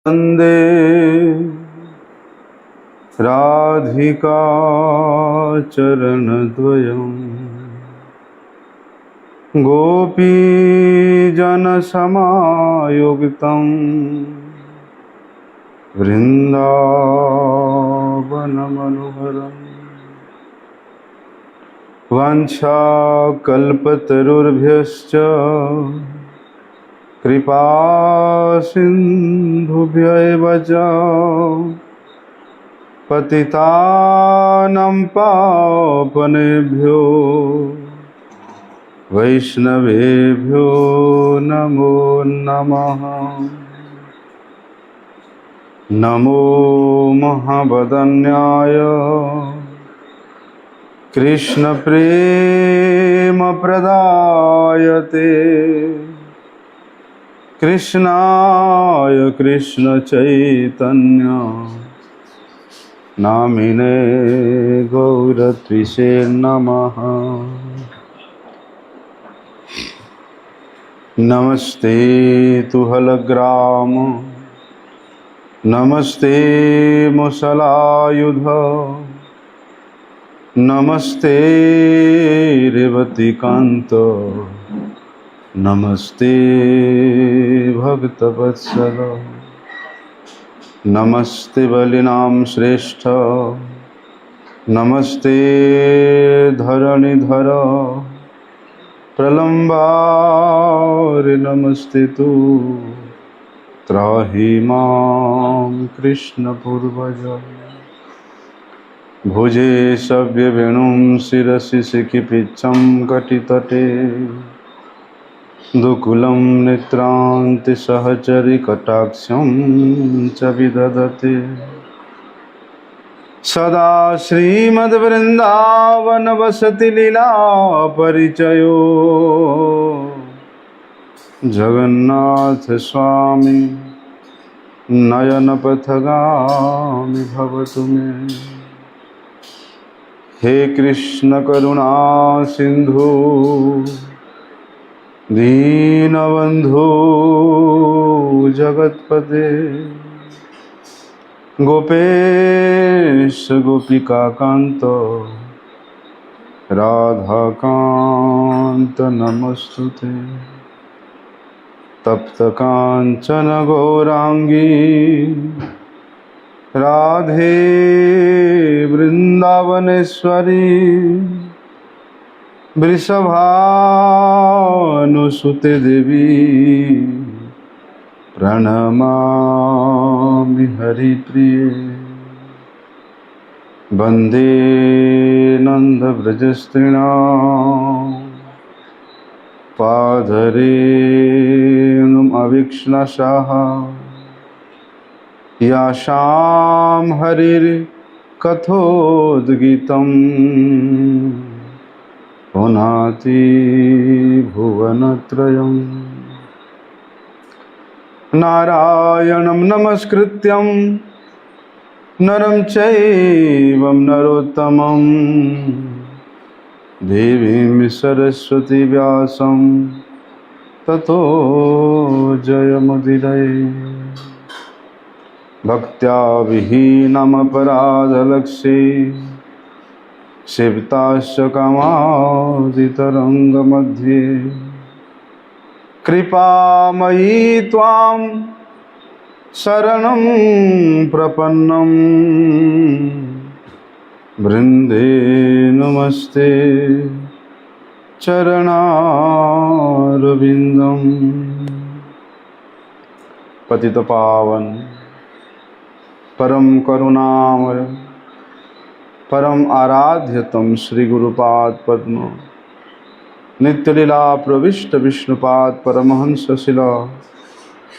वन्दे राधिका चरणद्वयं गोपीजनसमायुक्तं वृन्दावनमनोहरम् वाञ्छाकल्पतरुर्भ्यश्च कृपा सिन्धुभ्यैव च पतितानां पावनेभ्यो वैष्णवेभ्यो नमो नमः। नमो महावदन्याय कृष्णप्रेमप्रदायते कृष्णाय कृष्णचैतन्य नामिने गौरत्रिषे नमः। नमस्ते तुहलग्राम नमस्ते मुसलायुध नमस्ते रेवतीकान्त नमस्ते भक्तवत्सल नमस्ते बलिनां श्रेष्ठ नमस्ते धरणिधर प्रलम्बारि नमस्ते तु त्राहि मां कृष्ण पूर्वज। भुजे सव्यवेणुं शिरसि शिखिपिच्छं कटितटे दुकुलं नेत्रान्ति सहचरि कटाक्षं च विदधते सदा श्रीमद्वृन्दावनवसति लीला परिचयो जगन्नाथ स्वामी नयनपथगामी भवतु मे। हे कृष्ण करुणा सिंधु दीनबंधु जगत्पते गोपेश गोपिकाकांत राधाकांत नमस्तुते। तप्त कांचन गौरांगी राधे वृंदावनेश्वरी वृषभानुसुते देवी प्रणमामि हरिप्रिये। वन्दे नन्दव्रजस्त्रीणां पादरेणुम् अवीक्ष्णशः यासां हरिर्कथोद्गीतं पुनाति भुवनत्रयम्। नारायणं नमस्कृत्यं नरं चैव नरोत्तमं देवीं सरस्वती व्यासं ततो जयमुदीरये। भक्त्या विहीनमपराधलक्ष्ये क्षिप्ताश्च कामादितरङ्गमध्ये कृपामयी त्वां शरणं प्रपन्नं वृन्दे नमस्ते चरणारविन्दं। पतितपावन परम करुणामय परम आराध्यतम श्री गुरुपाद पद्म नित्यलीला प्रविष्ट विष्णुपाद परमहंस शिला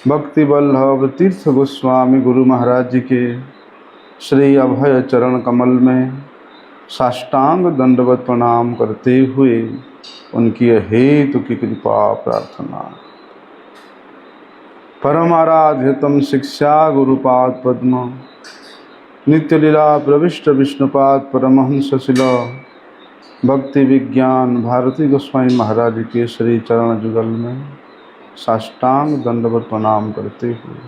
भक्ति वल्लभ तीर्थ गोस्वामी गुरु महाराज जी के श्री अभय चरण कमल में साष्टांग दंडवत प्रणाम करते हुए उनकी हेतु की कृपा प्रार्थना। परम आराध्यतम शिक्षा गुरुपाद पद्म नित्यलीला प्रविष्ट विष्णुपाद परमहंस शिला भक्ति विज्ञान भारती गोस्वामी महाराज के श्री चरण जुगल में साष्टांग दंडवत प्रणाम करते हुए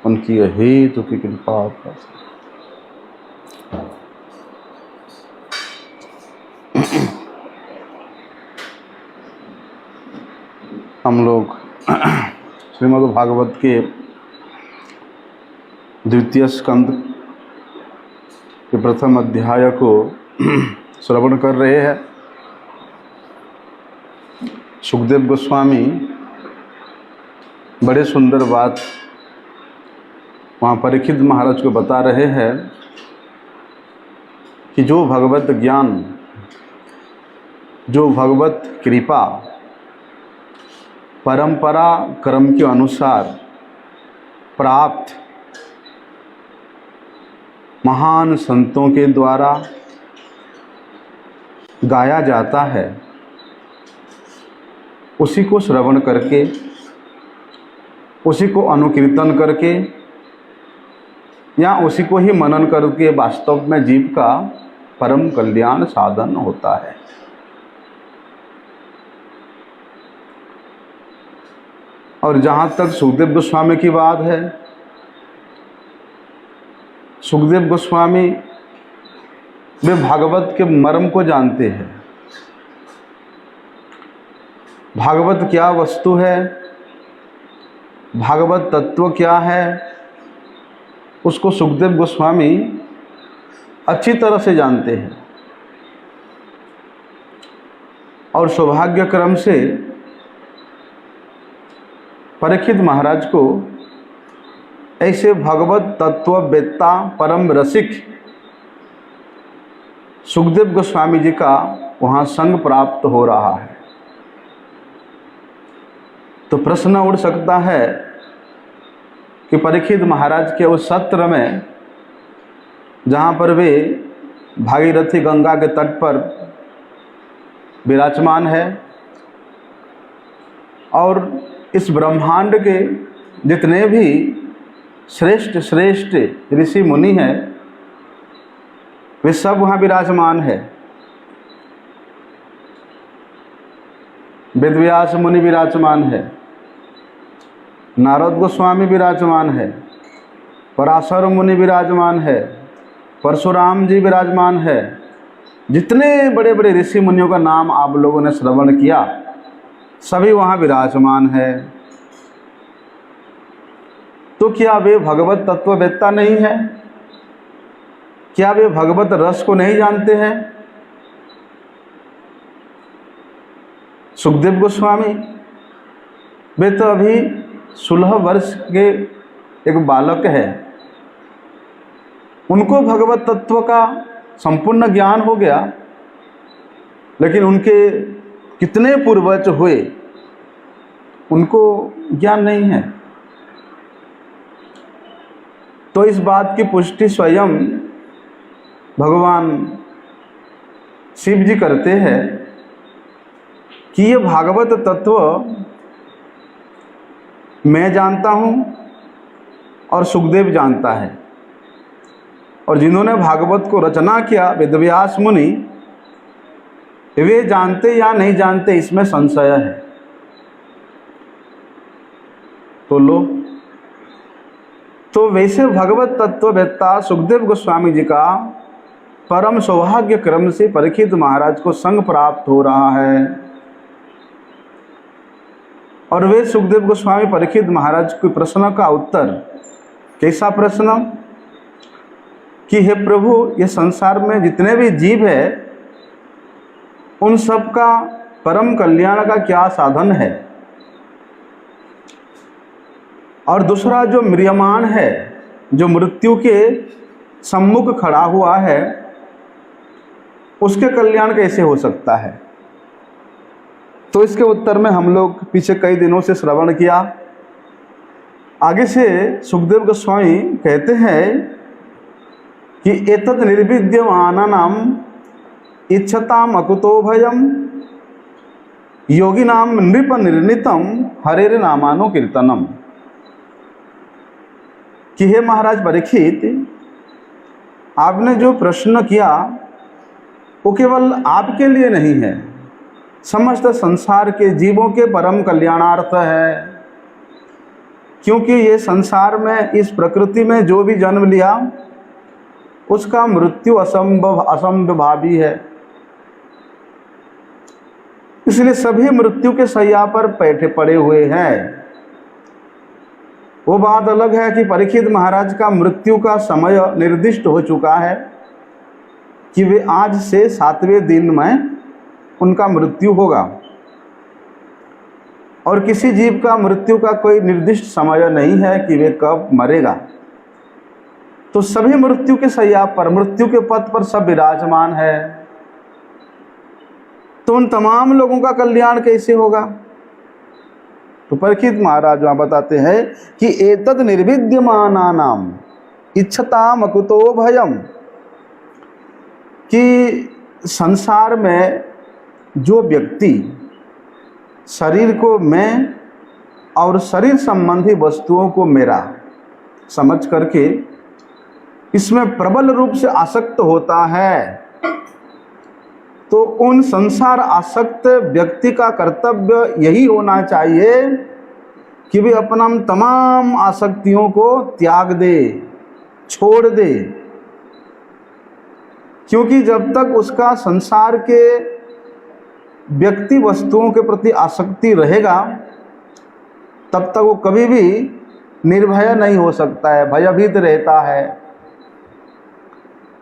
उनकी हेतु की कृपा प्राप्त। हम लोग श्रीमद् भागवत के द्वितीय स्कंद के प्रथम अध्याय को श्रवण कर रहे हैं। सुखदेव गोस्वामी बड़े सुंदर बात वहाँ परीक्षित महाराज को बता रहे हैं कि जो भगवत ज्ञान, जो भगवत कृपा परंपरा क्रम के अनुसार प्राप्त महान संतों के द्वारा गाया जाता है, उसी को श्रवण करके, उसी को अनुकीर्तन करके या उसी को ही मनन करके वास्तव में जीव का परम कल्याण साधन होता है। और जहाँ तक सुखदेव गोस्वामी की बात है, सुखदेव गोस्वामी वे भागवत के मर्म को जानते हैं। भागवत क्या वस्तु है, भागवत तत्व क्या है, उसको सुखदेव गोस्वामी अच्छी तरह से जानते हैं। और सौभाग्य क्रम से परीक्षित महाराज को ऐसे भगवत तत्ववेत्ता परम रसिक सुखदेव गोस्वामी जी का वहाँ संग प्राप्त हो रहा है। तो प्रश्न उठ सकता है कि परीक्षित महाराज के उस सत्र में जहाँ पर वे भागीरथी गंगा के तट पर विराजमान है और इस ब्रह्मांड के जितने भी श्रेष्ठ श्रेष्ठ ऋषि मुनि हैं वे सब वहाँ विराजमान है। वेदव्यास मुनि विराजमान है, नारद गोस्वामी विराजमान है, पराशर मुनि विराजमान है, परशुराम जी विराजमान है। जितने बड़े बड़े ऋषि मुनियों का नाम आप लोगों ने श्रवण किया सभी वहाँ विराजमान है। तो क्या वे भगवत तत्ववेत्ता नहीं है? क्या वे भगवत रस को नहीं जानते हैं? सुखदेव गोस्वामी वे तो अभी 16 वर्ष के एक बालक है, उनको भगवत तत्व का संपूर्ण ज्ञान हो गया, लेकिन उनके कितने पूर्वज हुए उनको ज्ञान नहीं है। तो इस बात की पुष्टि स्वयं भगवान शिव जी करते हैं कि ये भागवत तत्व मैं जानता हूँ और सुखदेव जानता है, और जिन्होंने भागवत को रचना किया वेदव्यास मुनि, वे जानते या नहीं जानते इसमें संशय है। तो लो, तो वैसे भगवत तत्ववेत्ता सुखदेव गोस्वामी जी का परम सौभाग्य क्रम से परीक्षित महाराज को संग प्राप्त हो रहा है। और वे सुखदेव गोस्वामी परीक्षित महाराज के प्रश्न का उत्तर, कैसा प्रश्न कि हे प्रभु, ये संसार में जितने भी जीव है उन सब का परम कल्याण का क्या साधन है? और दूसरा जो म्रियमाण है, जो मृत्यु के सम्मुख खड़ा हुआ है, उसके कल्याण कैसे हो सकता है? तो इसके उत्तर में हम लोग पीछे कई दिनों से श्रवण किया। आगे से सुखदेव गोस्वामी कहते हैं कि एतत् निर्विद्यमानानाम इच्छताम अकुतो भयम योगिनाम नृप निर्णितम हरेर नामानो कीर्तनम। कि हे महाराज परीक्षित, आपने जो प्रश्न किया वो केवल आपके लिए नहीं है, समस्त संसार के जीवों के परम कल्याणार्थ है। क्योंकि ये संसार में, इस प्रकृति में जो भी जन्म लिया उसका मृत्यु असंभवी है। इसलिए सभी मृत्यु के शैया पर बैठे पड़े हुए हैं। वो बात अलग है कि परीक्षित महाराज का मृत्यु का समय निर्दिष्ट हो चुका है कि वे आज से 7वें दिन में उनका मृत्यु होगा, और किसी जीव का मृत्यु का कोई निर्दिष्ट समय नहीं है कि वे कब मरेगा। तो सभी मृत्यु के शैया पर, मृत्यु के पथ पर सब विराजमान है। तो उन तमाम लोगों का कल्याण कैसे होगा? तो परीक्षित महाराज वहां बताते हैं कि एतद निर्विद्यमानानाम इच्छताम अकुतो भयम, कि संसार में जो व्यक्ति शरीर को मैं और शरीर संबंधी वस्तुओं को मेरा समझ करके इसमें प्रबल रूप से आसक्त होता है, तो उन संसार आसक्त व्यक्ति का कर्तव्य यही होना चाहिए कि वे अपना तमाम आसक्तियों को त्याग दे, छोड़ दे। क्योंकि जब तक उसका संसार के व्यक्ति वस्तुओं के प्रति आसक्ति रहेगा, तब तक वो कभी भी निर्भय नहीं हो सकता है, भयभीत रहता है।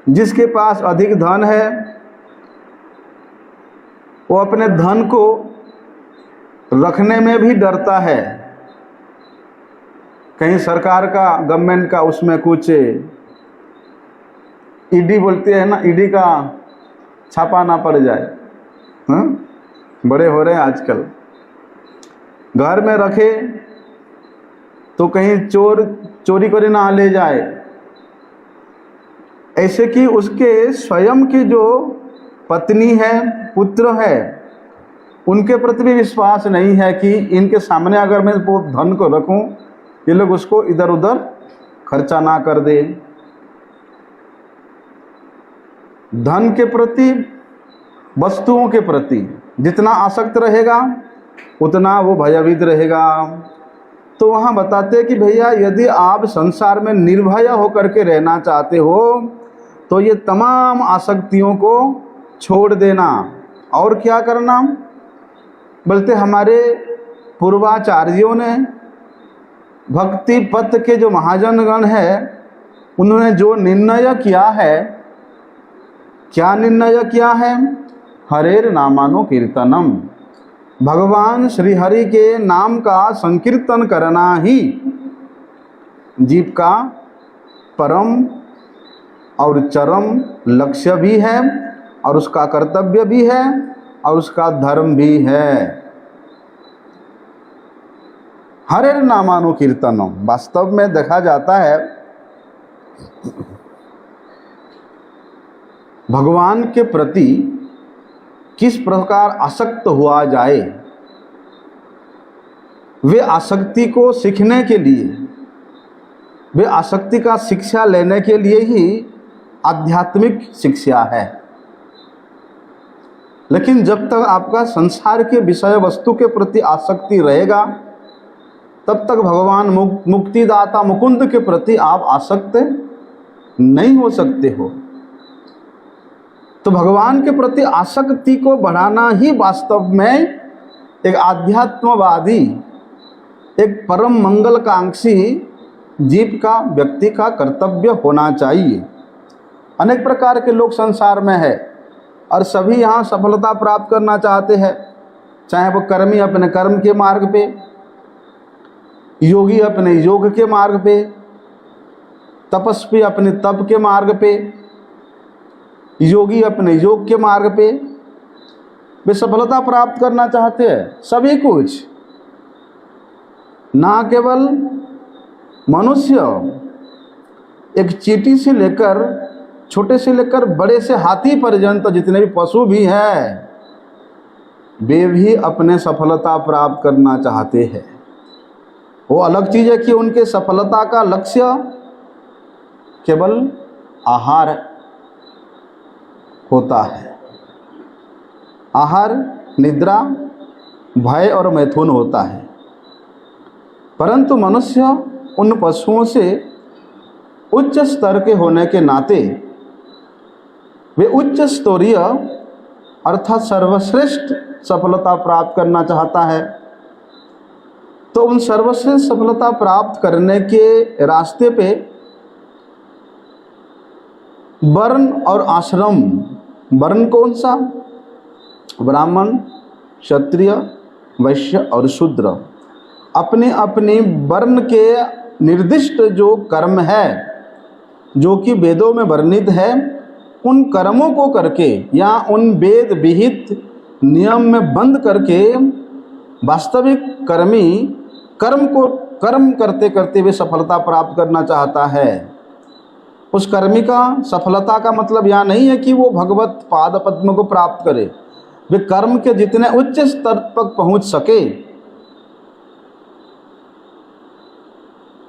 जिसके पास अधिक धन है वो अपने धन को रखने में भी डरता है, कहीं सरकार का, गवर्नमेंट का उसमें कुछ ईडी बोलते हैं ना, ईडी का छापा ना पड़ जाए। बड़े हो रहे हैं आजकल। घर में रखे तो कहीं चोरी करे ना ले जाए, ऐसे कि उसके स्वयं की जो पत्नी है, पुत्र है, उनके प्रति भी विश्वास नहीं है कि इनके सामने अगर मैं वो धन को रखूं, ये लोग उसको इधर उधर खर्चा ना कर दे। धन के प्रति, वस्तुओं के प्रति जितना आसक्त रहेगा उतना वो भयभीत रहेगा। तो वहाँ बताते हैं कि भैया यदि आप संसार में निर्भय होकर के रहना चाहते हो तो ये तमाम आसक्तियों को छोड़ देना। और क्या करना? बोलते हमारे पूर्वाचार्यों ने, भक्ति पथ के जो महाजनगण है, उन्होंने जो निर्णय किया है, क्या निर्णय किया है? हरेर नामानो कीर्तनम, भगवान श्री हरि के नाम का संकीर्तन करना ही जीव का परम और चरम लक्ष्य भी है, और उसका कर्तव्य भी है, और उसका धर्म भी है। हरेर नामानो कीर्तनम, वास्तव में देखा जाता है भगवान के प्रति किस प्रकार आसक्त हुआ जाए, वे आसक्ति को सीखने के लिए, वे आसक्ति का शिक्षा लेने के लिए ही आध्यात्मिक शिक्षा है। लेकिन जब तक आपका संसार के विषय वस्तु के प्रति आसक्ति रहेगा, तब तक भगवान मुक्तिदाता मुकुंद के प्रति आप आसक्त नहीं हो सकते हो। तो भगवान के प्रति आसक्ति को बढ़ाना ही वास्तव में एक आध्यात्मवादी, एक परम मंगलकांक्षी जीव का, व्यक्ति का कर्तव्य होना चाहिए। अनेक प्रकार के लोग संसार में है और सभी यहाँ सफलता प्राप्त करना चाहते हैं, चाहे वो कर्मी अपने कर्म के मार्ग पे, योगी अपने योग के मार्ग पे, तपस्वी अपने तप के मार्ग पे, योगी अपने योग के मार्ग पे, वे सफलता प्राप्त करना चाहते हैं। सभी कुछ, ना केवल मनुष्य, एक चींटी से लेकर, छोटे से लेकर बड़े से हाथी पर्यंत जितने भी पशु भी हैं, वे भी अपने सफलता प्राप्त करना चाहते हैं। वो अलग चीज़ है कि उनके सफलता का लक्ष्य केवल आहार होता है, आहार, निद्रा, भय और मैथुन होता है। परंतु मनुष्य उन पशुओं से उच्च स्तर के होने के नाते वे उच्च स्तरीय अर्थात सर्वश्रेष्ठ सफलता प्राप्त करना चाहता है। तो उन सर्वश्रेष्ठ सफलता प्राप्त करने के रास्ते पे वर्ण और आश्रम, वर्ण कौन सा? ब्राह्मण, क्षत्रिय, वैश्य और शूद्र, अपने अपने वर्ण के निर्दिष्ट जो कर्म है, जो कि वेदों में वर्णित है, उन कर्मों को करके या उन वेद विहित नियम में बंद करके वास्तविक कर्मी कर्म करते करते वे सफलता प्राप्त करना चाहता है। उस कर्मी का सफलता का मतलब यह नहीं है कि वो भगवत पाद पद्म को प्राप्त करे, वे कर्म के जितने उच्च स्तर तक पहुंच सके।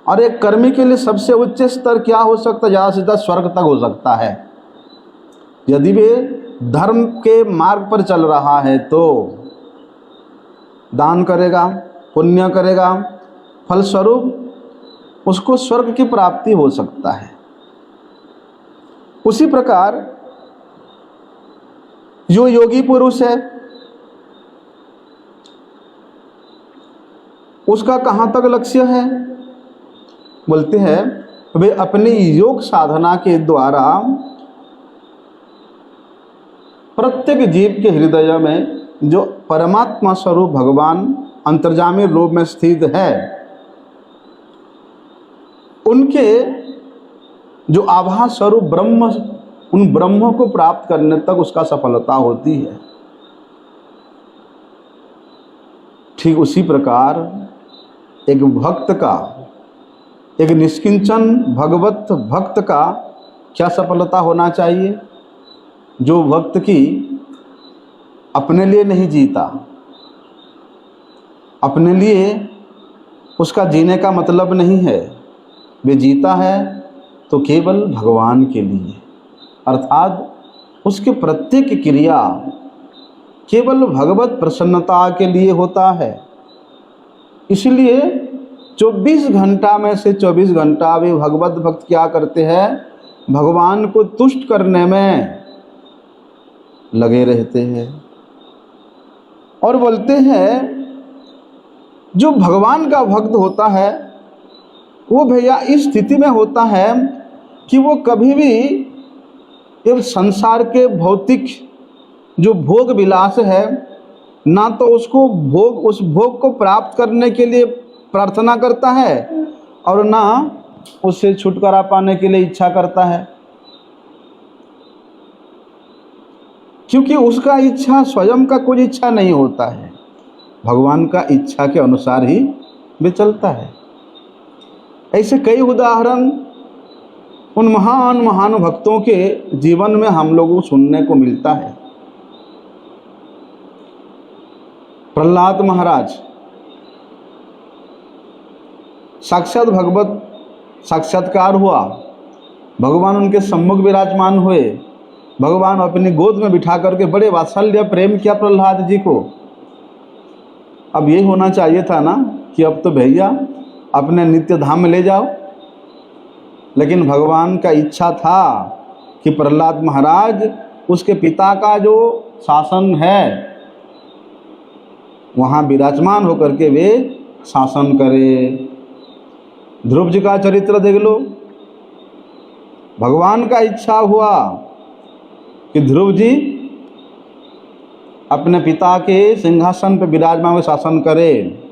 और एक कर्मी के लिए सबसे उच्च स्तर क्या हो सकता है? ज़्यादा से ज़्यादा स्वर्ग तक हो सकता है। यदि वे धर्म के मार्ग पर चल रहा है तो दान करेगा, पुण्य करेगा, फलस्वरूप उसको स्वर्ग की प्राप्ति हो सकता है। उसी प्रकार जो योगी पुरुष है उसका कहाँ तक लक्ष्य है? बोलते हैं वे अपनी योग साधना के द्वारा प्रत्येक जीव के हृदय में जो परमात्मा स्वरूप भगवान अंतर्यामी रूप में स्थित है, उनके जो आभास स्वरूप ब्रह्म, उन ब्रह्म को प्राप्त करने तक उसका सफलता होती है। ठीक उसी प्रकार एक भक्त का, एक निष्किंचन भगवत भक्त का क्या सफलता होना चाहिए? जो भक्त की अपने लिए नहीं जीता, अपने लिए उसका जीने का मतलब नहीं है, वे जीता है तो केवल भगवान के लिए, अर्थात उसके प्रत्येक क्रिया केवल भगवत प्रसन्नता के लिए होता है। इसलिए 24 घंटा में से 24 घंटा वे भगवत भक्त क्या करते हैं? भगवान को तुष्ट करने में लगे रहते हैं। और बोलते हैं जो भगवान का भक्त होता है वो भैया इस स्थिति में होता है कि वो कभी भी ये संसार के भौतिक जो भोग विलास है, ना तो उसको उस भोग को प्राप्त करने के लिए प्रार्थना करता है और ना उससे छुटकारा पाने के लिए इच्छा करता है, क्योंकि उसका इच्छा स्वयं का कोई इच्छा नहीं होता है, भगवान का इच्छा के अनुसार ही वे चलता है। ऐसे कई उदाहरण उन महान महान भक्तों के जीवन में हम लोगों को सुनने को मिलता है। प्रहलाद महाराज साक्षात भगवत साक्षात्कार हुआ, भगवान उनके सम्मुख विराजमान हुए, भगवान अपनी गोद में बिठा करके बड़े वात्सल्य प्रेम किया प्रहलाद जी को। अब ये होना चाहिए था ना कि अब तो भैया अपने नित्य धाम में ले जाओ, लेकिन भगवान का इच्छा था कि प्रहलाद महाराज उसके पिता का जो शासन है वहाँ विराजमान होकर के वे शासन करें। ध्रुव जी का चरित्र देख लो, भगवान का इच्छा हुआ कि ध्रुव जी अपने पिता के सिंहासन पर विराजमान हुए शासन करें।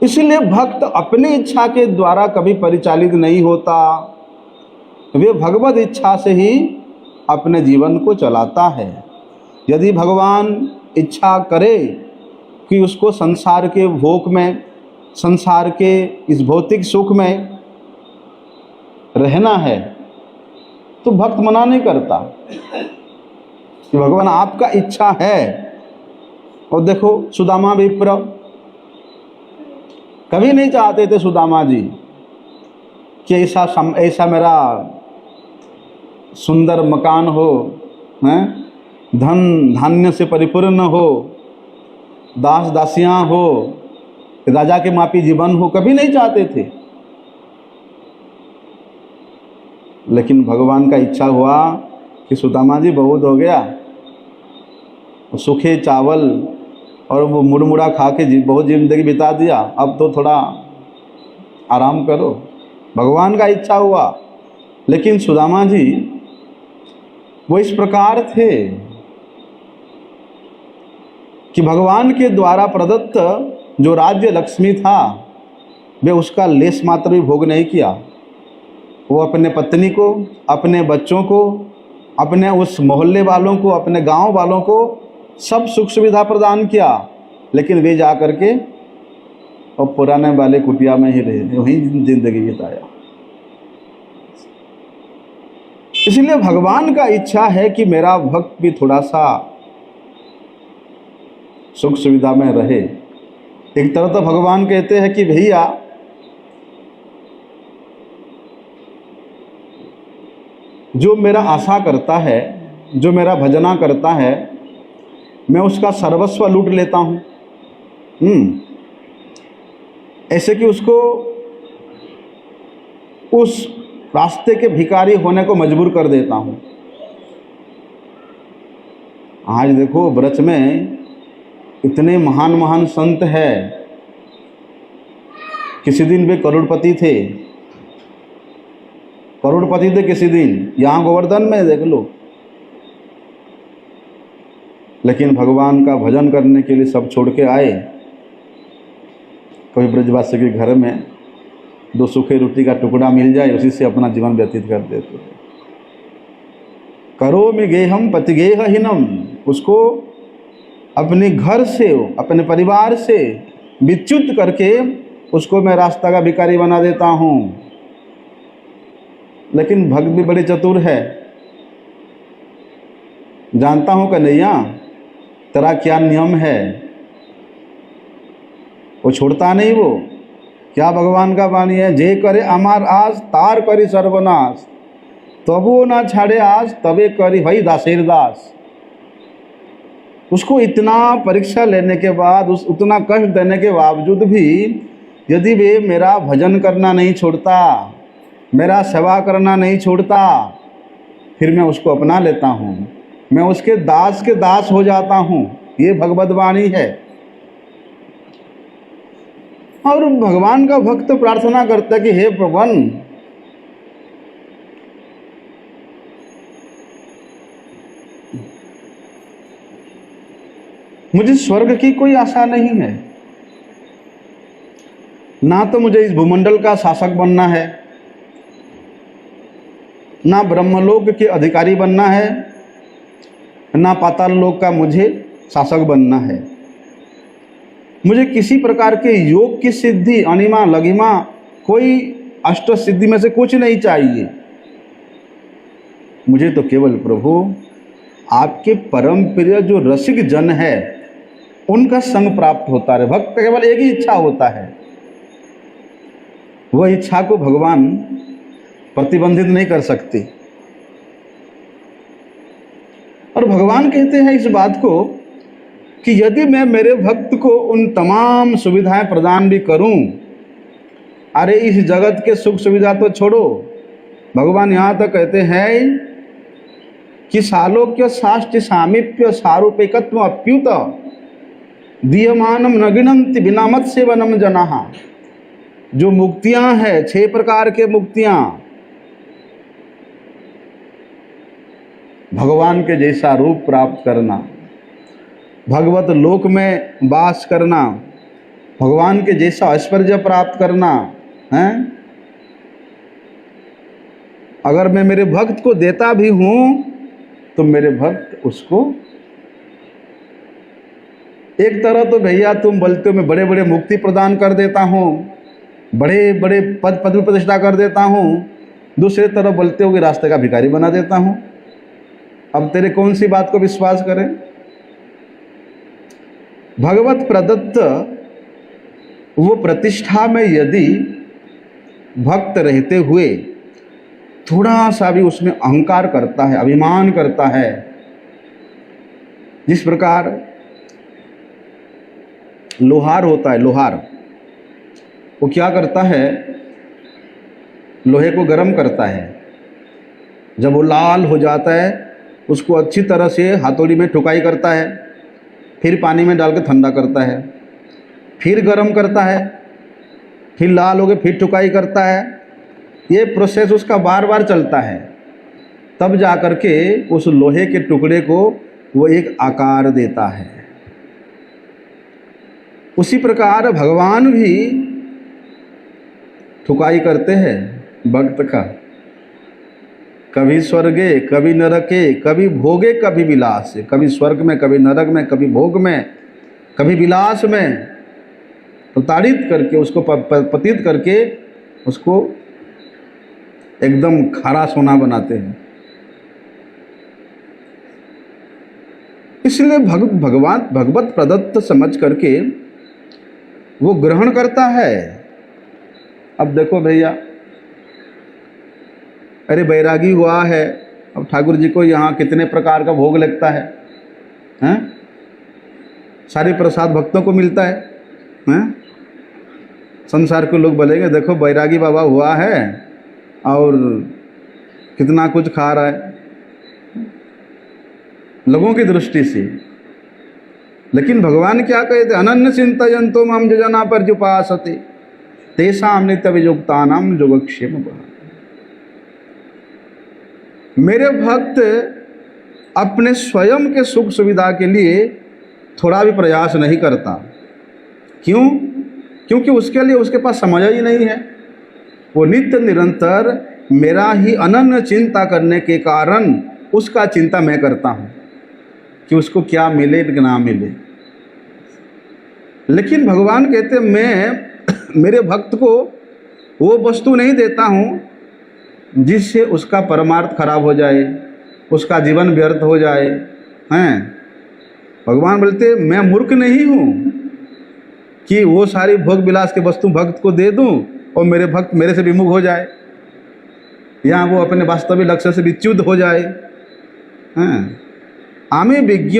इसलिए भक्त अपनी इच्छा के द्वारा कभी परिचालित नहीं होता, वे भगवत इच्छा से ही अपने जीवन को चलाता है। यदि भगवान इच्छा करे कि उसको संसार के भोग में, संसार के इस भौतिक सुख में रहना है तो भक्त मना नहीं करता कि भगवान आपका इच्छा है। और देखो सुदामा विप्र कभी नहीं चाहते थे सुदामा जी कि ऐसा मेरा सुंदर मकान हो, हैं, धन धान्य से परिपूर्ण हो, दास दासियां हो, राजा के मापी जीवन हो, कभी नहीं चाहते थे। लेकिन भगवान का इच्छा हुआ कि सुदामा जी बहुत हो गया, सूखे चावल और वो मुड़मुड़ा खा के बहुत जिंदगी बिता दिया, अब तो थोड़ा आराम करो। भगवान का इच्छा हुआ। लेकिन सुदामा जी वो इस प्रकार थे कि भगवान के द्वारा प्रदत्त जो राज्य लक्ष्मी था वे उसका लेस मात्र भी भोग नहीं किया। वो अपने पत्नी को, अपने बच्चों को, अपने उस मोहल्ले वालों को, अपने गांव वालों को सब सुख सुविधा प्रदान किया, लेकिन वे जा कर के और पुराने वाले कुटिया में ही रहे, वहीं जिंदगी बिताया। इसलिए भगवान का इच्छा है कि मेरा भक्त भी थोड़ा सा सुख सुविधा में रहे। एक तरह तो भगवान कहते हैं कि भैया जो मेरा आशा करता है, जो मेरा भजना करता है, मैं उसका सर्वस्व लूट लेता हूँ। ऐसे कि उसको उस रास्ते के भिखारी होने को मजबूर कर देता हूँ। आज देखो ब्रज में इतने महान महान संत हैं, किसी दिन वे करोड़पति थे, करोड़पति थे किसी दिन, यहाँ गोवर्धन में देख लो। लेकिन भगवान का भजन करने के लिए सब छोड़ के आए। कोई ब्रजवासी के घर में 2 सूखे रोटी का टुकड़ा मिल जाए, उसी से अपना जीवन व्यतीत कर देते हैं। करो में गेहम पतिगेहहीनम, उसको अपने घर से, अपने परिवार से विच्युत करके उसको मैं रास्ता का भिखारी बना देता हूँ। लेकिन भक्त भी बड़े चतुर है। जानता हूँ कन्हैया तेरा क्या नियम है, वो छोड़ता नहीं। वो क्या भगवान का वाणी है, जे करे अमार आस तार करी सर्वनाश, तबो ना छाड़े आस तबे करी भई दासेर दास। उसको इतना परीक्षा लेने के बाद, उतना कष्ट देने के बावजूद भी यदि वे मेरा भजन करना नहीं छोड़ता, मेरा सेवा करना नहीं छोड़ता, फिर मैं उसको अपना लेता हूँ, मैं उसके दास के दास हो जाता हूँ। ये भगवद वाणी है। और भगवान का भक्त प्रार्थना करता है कि हे भगवान, मुझे स्वर्ग की कोई आशा नहीं है, ना तो मुझे इस भूमंडल का शासक बनना है, ना ब्रह्मलोक के अधिकारी बनना है, ना पाताल लोक का मुझे शासक बनना है। मुझे किसी प्रकार के योग की सिद्धि, अनिमा लघिमा, कोई अष्ट सिद्धि में से कुछ नहीं चाहिए। मुझे तो केवल प्रभु आपके परम प्रिय जो रसिक जन है उनका संग प्राप्त होता है। भक्त केवल एक ही इच्छा होता है, वह इच्छा को भगवान प्रतिबंधित नहीं कर सकते। और भगवान कहते हैं इस बात को कि यदि मैं मेरे भक्त को उन तमाम सुविधाएं प्रदान भी करूं, अरे इस जगत के सुख सुविधा तो छोड़ो, भगवान यहाँ तक कहते हैं कि सालोक्य साष्ट सामीप्य सारूपेकत्व अप्युत दीयमानम न गिनन्ति बिना मत सेवनम जनाः। जो मुक्तियां हैं, 6 प्रकार के मुक्तियां, भगवान के जैसा रूप प्राप्त करना, भगवत लोक में वास करना, भगवान के जैसा ऐश्वर्य प्राप्त करना है। अगर मैं मेरे भक्त को देता भी हूं तो मेरे भक्त उसको, एक तरह तो भैया तुम बोलते हो मैं बड़े बड़े मुक्ति प्रदान कर देता हूं, बड़े बड़े पद प्रतिष्ठा कर देता हूं, दूसरे तरफ बोलते हो कि रास्ते का भिखारी बना देता हूं। अब तेरे कौन सी बात को विश्वास करें? भगवत प्रदत्त वो प्रतिष्ठा में यदि भक्त रहते हुए थोड़ा सा भी उसमें अहंकार करता है, अभिमान करता है, जिस प्रकार लोहार होता है, लोहार, वो क्या करता है, लोहे को गर्म करता है। जब वो लाल हो जाता है उसको अच्छी तरह से हथौड़ी में ठुकाई करता है, फिर पानी में डाल के ठंडा करता है, फिर गर्म करता है, फिर लाल हो गए फिर ठुकाई करता है। ये प्रोसेस उसका बार बार चलता है, तब जा कर के उस लोहे के टुकड़े को वो एक आकार देता है। उसी प्रकार भगवान भी ठुकाई करते हैं भक्त का, कभी स्वर्गे कभी नरके, कभी भोगे कभी विलास, कभी स्वर्ग में कभी नरक में, कभी भोग में, कभी विलास में प्रताड़ित करके उसको पतित करके उसको एकदम खारा सोना बनाते हैं। इसलिए भगवान भगवत प्रदत्त समझ करके वो ग्रहण करता है। अब देखो भैया, अरे बैरागी हुआ है, अब ठाकुर जी को यहाँ कितने प्रकार का भोग लगता है, हैं? सारे प्रसाद भक्तों को मिलता है, हैं? संसार के लोग बोलेंगे देखो बैरागी बाबा हुआ है और कितना कुछ खा रहा है, लोगों की दृष्टि से। लेकिन भगवान क्या कहते, अनन्य चिंतयन्तो मां योजना पर जुपासते तेषां नित्य वियुक्तानां योगक्षेम। मेरे भक्त अपने स्वयं के सुख सुविधा के लिए थोड़ा भी प्रयास नहीं करता। क्यों? क्योंकि उसके लिए उसके पास समझ ही नहीं है। वो नित्य निरंतर मेरा ही अनन्य चिंता करने के कारण उसका चिंता मैं करता हूँ कि उसको क्या मिले कि ना मिले। लेकिन भगवान कहते मैं मेरे भक्त को वो वस्तु नहीं देता हूँ जिससे उसका परमार्थ खराब हो जाए, उसका जीवन व्यर्थ हो जाए, हैं? भगवान बोलते मैं मूर्ख नहीं हूँ कि वो सारी भोग विलास के वस्तु भक्त को दे दूँ और मेरे भक्त मेरे से विमुख हो जाए, या वो अपने वास्तविक लक्ष्य से विच्युत हो जाए। हैं? आमी विज्ञ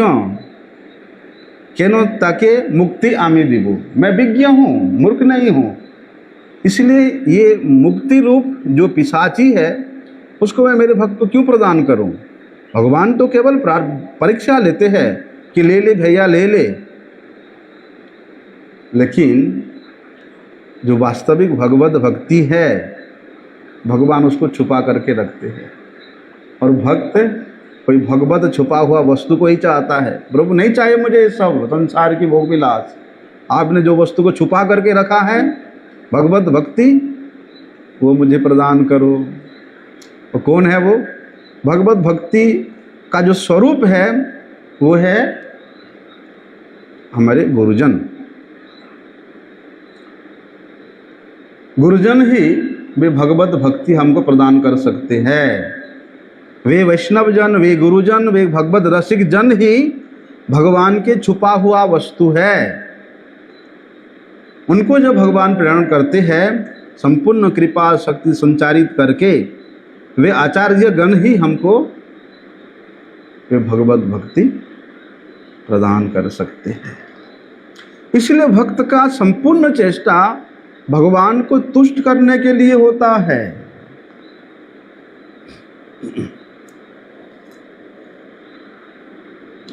केनो ताके मुक्ति आमी दिबू, मैं विज्ञ हूँ, मूर्ख नहीं हूँ। इसलिए ये मुक्ति रूप जो पिशाची है उसको मैं मेरे भक्त को क्यों प्रदान करूं? भगवान तो केवल परीक्षा लेते हैं कि ले ले भैया ले ले, लेकिन जो वास्तविक भगवत भक्ति है भगवान उसको छुपा करके रखते हैं। और भक्त कोई भगवत छुपा हुआ वस्तु को ही चाहता है। प्रभु नहीं चाहिए मुझे ये सब संसार की भोग विलास, आपने जो वस्तु को छुपा करके रखा है भगवत भक्ति वो मुझे प्रदान करो। और कौन है वो? भगवत भक्ति का जो स्वरूप है वो है हमारे गुरुजन। गुरुजन ही वे भगवत भक्ति हमको प्रदान कर सकते हैं। वे वैष्णव जन, वे गुरुजन, वे भगवत रसिक जन ही भगवान के छुपा हुआ वस्तु है। उनको जो भगवान प्रेरण करते हैं संपूर्ण कृपा शक्ति संचारित करके, वे आचार्य गण ही हमको वे भगवत भक्ति प्रदान कर सकते हैं। इसलिए भक्त का संपूर्ण चेष्टा भगवान को तुष्ट करने के लिए होता है।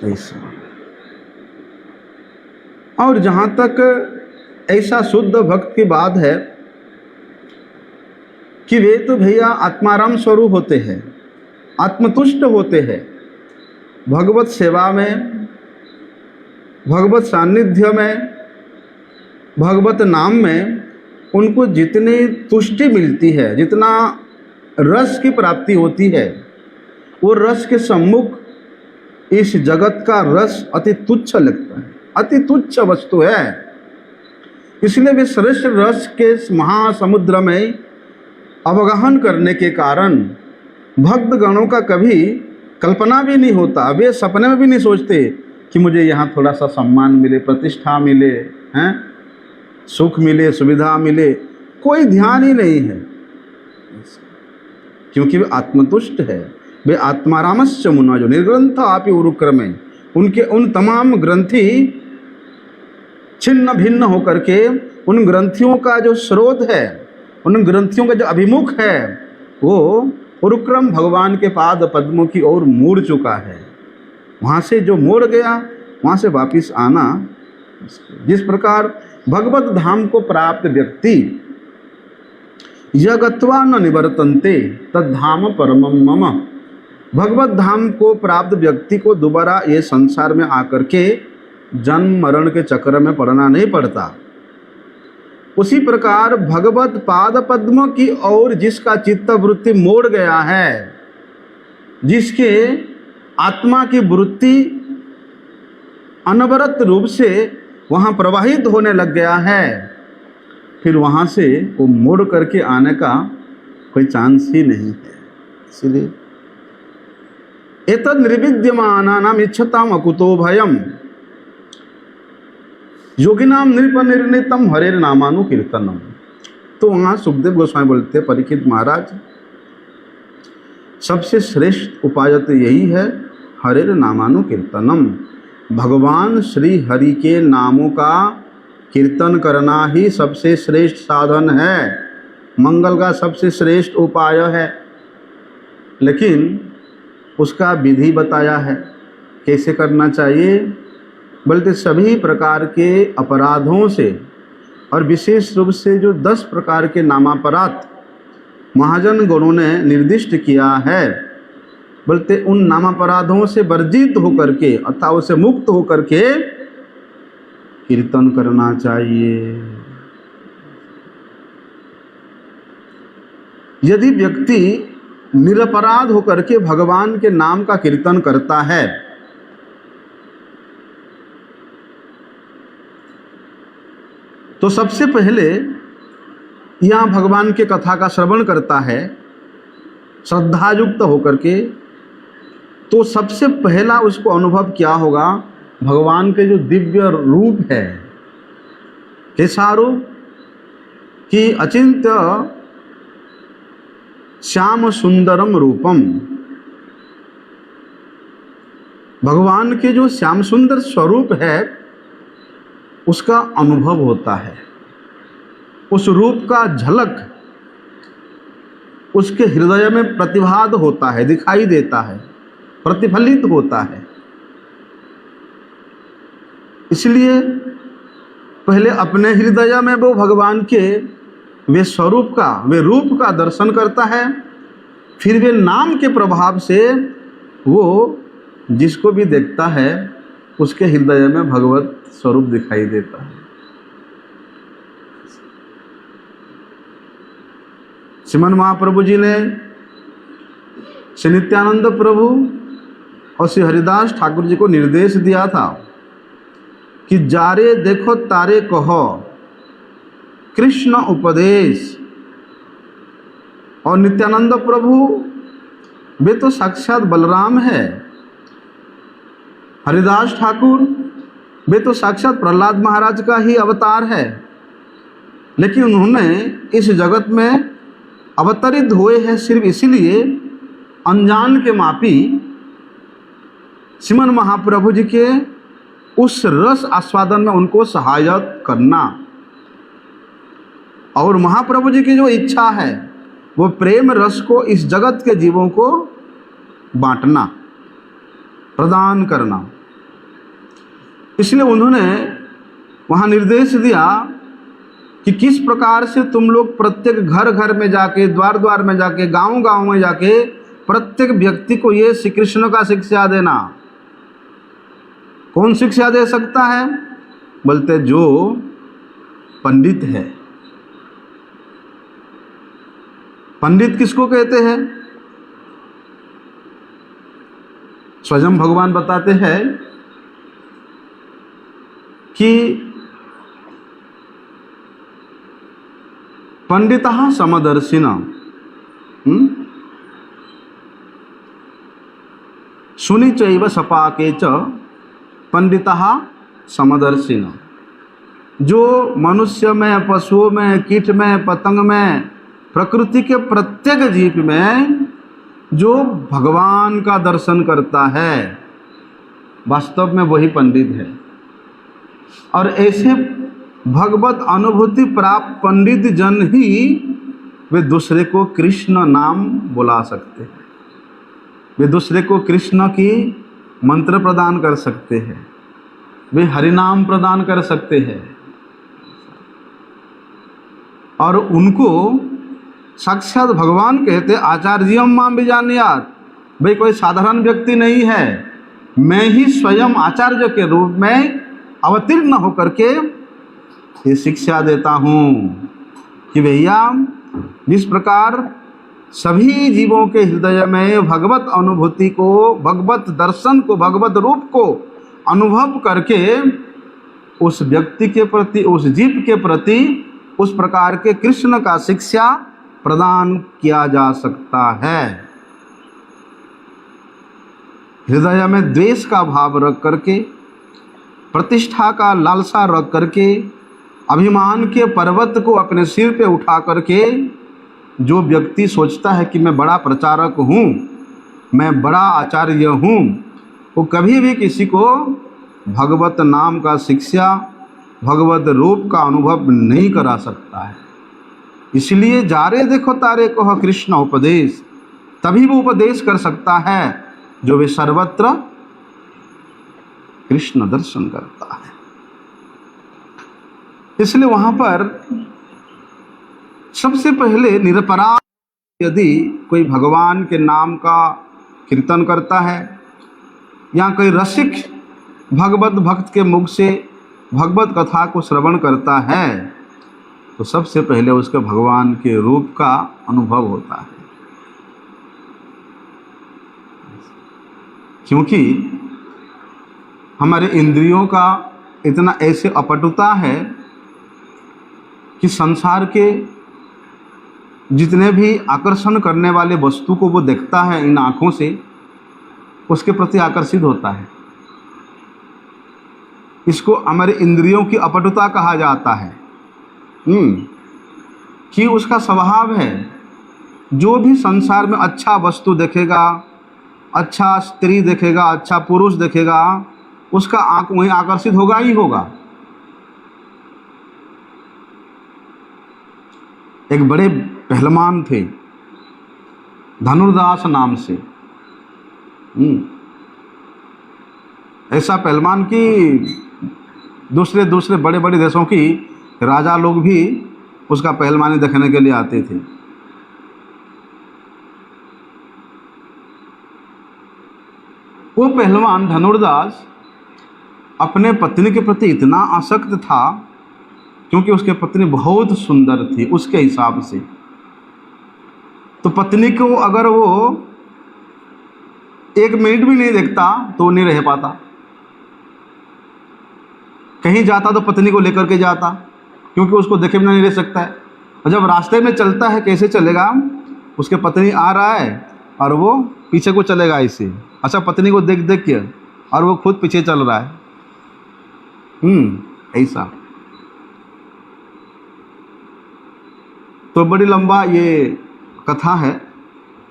ऐसा। और जहाँ तक ऐसा शुद्ध भक्त की बात है कि वे तो भैया आत्माराम स्वरूप होते हैं, आत्मतुष्ट होते हैं। भगवत सेवा में, भगवत सान्निध्य में, भगवत नाम में उनको जितनी तुष्टि मिलती है, जितना रस की प्राप्ति होती है, वो रस के सम्मुख इस जगत का रस अति तुच्छ लगता है, अति तुच्छ वस्तु है। इसलिए वे श्रेष्ठ रस के महासमुद्र में अवगाहन करने के कारण भक्त गणों का कभी कल्पना भी नहीं होता, वे सपने में भी नहीं सोचते कि मुझे यहाँ थोड़ा सा सम्मान मिले, प्रतिष्ठा मिले, हैं, सुख मिले, सुविधा मिले, कोई ध्यान ही नहीं है। क्योंकि वे आत्मतुष्ट है। वे आत्मारामस्य मुना जो निर्ग्रंथ आपी उरुक्रमे, उनके उन तमाम ग्रंथि छिन्न भिन्न होकर के उन ग्रंथियों का जो स्रोत है, उन ग्रंथियों का जो अभिमुख है, वो उरुक्रम भगवान के पाद पद्मों की ओर मुड़ चुका है। वहाँ से जो मुड़ गया, वहाँ से वापिस आना। जिस प्रकार भगवत धाम को प्राप्त व्यक्ति यगत्वा न निवर्तन्ते तद्धाम परमं मम, भगवत धाम को प्राप्त व्यक्ति को दोबारा ये संसार में आकर के जन्म मरण के चक्र में पड़ना नहीं पड़ता। उसी प्रकार भगवत पाद पद्म की ओर जिसका चित्त वृत्ति मोड़ गया है, जिसके आत्मा की वृत्ति अनवरत रूप से वहाँ प्रवाहित होने लग गया है, फिर वहाँ से वो मोड़ करके आने का कोई चांस ही नहीं है। इसलिए एतद् निर्विद्यमानानाम इच्छताम अकुतो भयम योगिनाम नृपनिर्णितम हरेर नामानुकीर्तनम। तो वहाँ सुखदेव गोस्वामी बोलते हैं, परीक्षित महाराज, सबसे श्रेष्ठ उपाय तो यही है हरेर नामानुकीर्तनम, भगवान श्री हरि के नामों का कीर्तन करना ही सबसे श्रेष्ठ साधन है, मंगल का सबसे श्रेष्ठ उपाय है। लेकिन उसका विधि बताया है कैसे करना चाहिए। बल्कि सभी प्रकार के अपराधों से और विशेष रूप से जो 10 प्रकार के नामापराध महाजन गणों ने निर्दिष्ट किया है, बल्कि उन नामापराधों से वर्जित होकर के अर्थात उससे मुक्त होकर के कीर्तन करना चाहिए। यदि व्यक्ति निरपराध होकर के भगवान के नाम का कीर्तन करता है, तो सबसे पहले यहाँ भगवान के कथा का श्रवण करता है श्रद्धायुक्त होकर के, तो सबसे पहला उसको अनुभव क्या होगा, भगवान के जो दिव्य रूप है, कैसा रूप कि अचिंत्य श्याम सुंदरम रूपम, भगवान के जो श्याम सुंदर स्वरूप है उसका अनुभव होता है, उस रूप का झलक उसके हृदय में प्रतिभाद होता है, दिखाई देता है, प्रतिफलित होता है। इसलिए पहले अपने हृदय में वो भगवान के वे स्वरूप का, वे रूप का दर्शन करता है, फिर वे नाम के प्रभाव से वो जिसको भी देखता है उसके हृदय में भगवत स्वरूप दिखाई देता है। श्रीमन महाप्रभु जी ने श्री नित्यानंद प्रभु और श्री हरिदास ठाकुर जी को निर्देश दिया था कि जारे देखो तारे कहो कृष्ण उपदेश। और नित्यानंद प्रभु वे तो साक्षात बलराम है, हरिदास ठाकुर वे तो साक्षात प्रहलाद महाराज का ही अवतार है, लेकिन उन्होंने इस जगत में अवतरित हुए हैं सिर्फ इसीलिए अनजान के मापी श्रीमन महाप्रभु जी के उस रस आस्वादन में उनको सहायक करना। और महाप्रभु जी की जो इच्छा है वो प्रेम रस को इस जगत के जीवों को बांटना, प्रदान करना। इसलिए उन्होंने वहाँ निर्देश दिया कि किस प्रकार से तुम लोग प्रत्येक घर घर में जाके, द्वार द्वार में जाके, गांव गांव में जाके प्रत्येक व्यक्ति को ये श्री कृष्ण का शिक्षा देना। कौन शिक्षा दे सकता है? बोलते जो पंडित है। पंडित किसको कहते हैं? स्वयं भगवान बताते हैं कि पंडितः समदर्शिना सुनि चैव सपाके च पंडितः समदर्शिना। जो मनुष्य में, पशुओं में, कीट में, पतंग में, प्रकृति के प्रत्येक जीव में जो भगवान का दर्शन करता है, वास्तव में वही पंडित है। और ऐसे भगवत अनुभूति प्राप्त पंडित जन ही वे दूसरे को कृष्ण नाम बुला सकते हैं, वे दूसरे को कृष्ण की मंत्र प्रदान कर सकते हैं, वे हरिनाम प्रदान कर सकते हैं। और उनको साक्षात भगवान कहते आचार्यम माम विजानीयात्, भाई कोई साधारण व्यक्ति नहीं है, मैं ही स्वयं आचार्य के रूप में अवतीर्ण होकर के ये शिक्षा देता हूँ कि भैया जिस प्रकार सभी जीवों के हृदय में भगवत अनुभूति को, भगवत दर्शन को, भगवत रूप को अनुभव करके उस व्यक्ति के प्रति, उस जीव के प्रति उस प्रकार के कृष्ण का शिक्षा प्रदान किया जा सकता है। हृदय में द्वेष का भाव रख करके, प्रतिष्ठा का लालसा रख करके, अभिमान के पर्वत को अपने सिर पे उठा करके जो व्यक्ति सोचता है कि मैं बड़ा प्रचारक हूँ, मैं बड़ा आचार्य हूँ, वो कभी भी किसी को भगवत नाम का शिक्षा, भगवत रूप का अनुभव नहीं करा सकता है। इसलिए जारे देखो तारे कहो कृष्ण उपदेश, तभी वो उपदेश कर सकता है जो वे सर्वत्र कृष्ण दर्शन करता है। इसलिए वहाँ पर सबसे पहले निरपराध यदि कोई भगवान के नाम का कीर्तन करता है या कोई रसिक भगवत भक्त के मुख से भगवत कथा को श्रवण करता है तो सबसे पहले उसके भगवान के रूप का अनुभव होता है। क्योंकि हमारे इंद्रियों का इतना ऐसे अपटुता है कि संसार के जितने भी आकर्षण करने वाले वस्तु को वो देखता है इन आँखों से, उसके प्रति आकर्षित होता है। इसको हमारे इंद्रियों की अपटुता कहा जाता है कि उसका स्वभाव है, जो भी संसार में अच्छा वस्तु देखेगा, अच्छा स्त्री देखेगा, अच्छा पुरुष देखेगा, उसका आँख वहीं आकर्षित होगा ही होगा। एक बड़े पहलवान थे धनुर्दास नाम से, ऐसा पहलवान कि दूसरे बड़े बड़े देशों की राजा लोग भी उसका पहलवानी देखने के लिए आते थे। वो पहलवान धनुर्दास अपने पत्नी के प्रति इतना आसक्त था क्योंकि उसकी पत्नी बहुत सुंदर थी उसके हिसाब से। तो पत्नी को अगर वो 1 मिनट भी नहीं देखता तो वो नहीं रह पाता। कहीं जाता तो पत्नी को लेकर के जाता क्योंकि उसको देखे बिना नहीं रह सकता है। और जब रास्ते में चलता है कैसे चलेगा, उसके पत्नी आ रहा है और वो पीछे को चलेगा ऐसे, अच्छा पत्नी को देख देख के, और वो खुद पीछे चल रहा है। ऐसा तो बड़ी लंबा ये कथा है,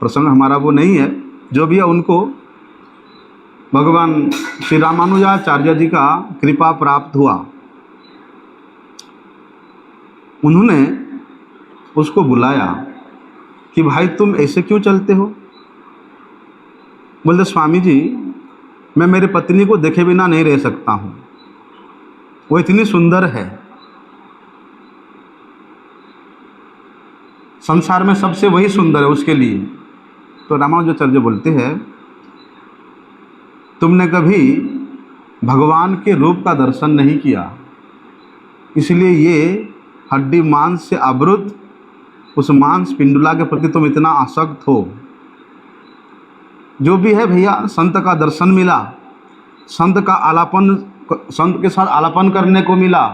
प्रसंग हमारा वो नहीं है। जो भी है उनको भगवान श्री रामानुजाचार्य जी का कृपा प्राप्त हुआ। उन्होंने उसको बुलाया कि भाई तुम ऐसे क्यों चलते हो। बोलते स्वामी जी मैं मेरी पत्नी को देखे बिना नहीं रह सकता हूँ, वो इतनी सुंदर है, संसार में सबसे वही सुंदर है उसके लिए। तो रामानुजाचार्य बोलते हैं तुमने कभी भगवान के रूप का दर्शन नहीं किया, इसलिए ये हड्डी मांस से आवृत उस मांस पिंडुला के प्रति तुम इतना आसक्त हो। जो भी है भैया, संत का दर्शन मिला, संत का आलापन, संत के साथ आलापन करने को मिला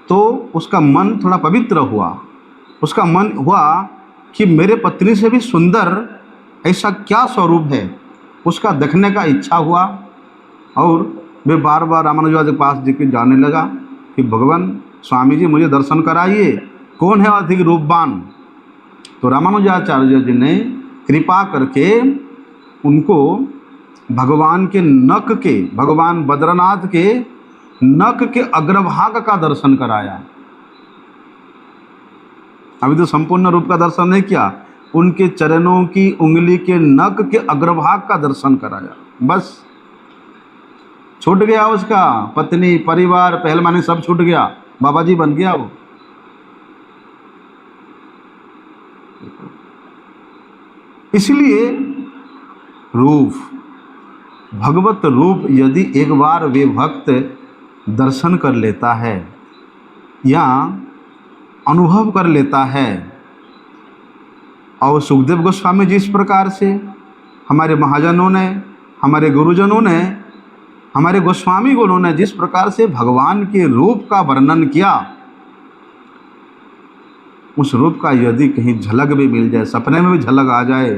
तो उसका मन थोड़ा पवित्र हुआ। उसका मन हुआ कि मेरे पत्नी से भी सुंदर ऐसा क्या स्वरूप है, उसका देखने का इच्छा हुआ। और वे बार बार रामानुजाचार्य के पास जाने लगा कि भगवान स्वामी जी मुझे दर्शन कराइए, कौन है अधिक रूपवान। तो रामानुजाचार्य जी ने कृपा करके उनको भगवान के नख के, भगवान बद्रनाथ के नख के अग्रभाग का दर्शन कराया। अभी तो संपूर्ण रूप का दर्शन नहीं किया, उनके चरणों की उंगली के नख के अग्रभाग का दर्शन कराया। बस छूट गया उसका पत्नी, परिवार, पहलवानी सब छूट गया, बाबा जी बन गया वो। इसलिए रूप, भगवत रूप यदि एक बार वे भक्त दर्शन कर लेता है या अनुभव कर लेता है, और सुखदेव गोस्वामी जिस प्रकार से हमारे महाजनों ने, हमारे गुरुजनों ने, हमारे गोस्वामी गुरुओं ने जिस प्रकार से भगवान के रूप का वर्णन किया, उस रूप का यदि कहीं झलक भी मिल जाए, सपने में भी झलक आ जाए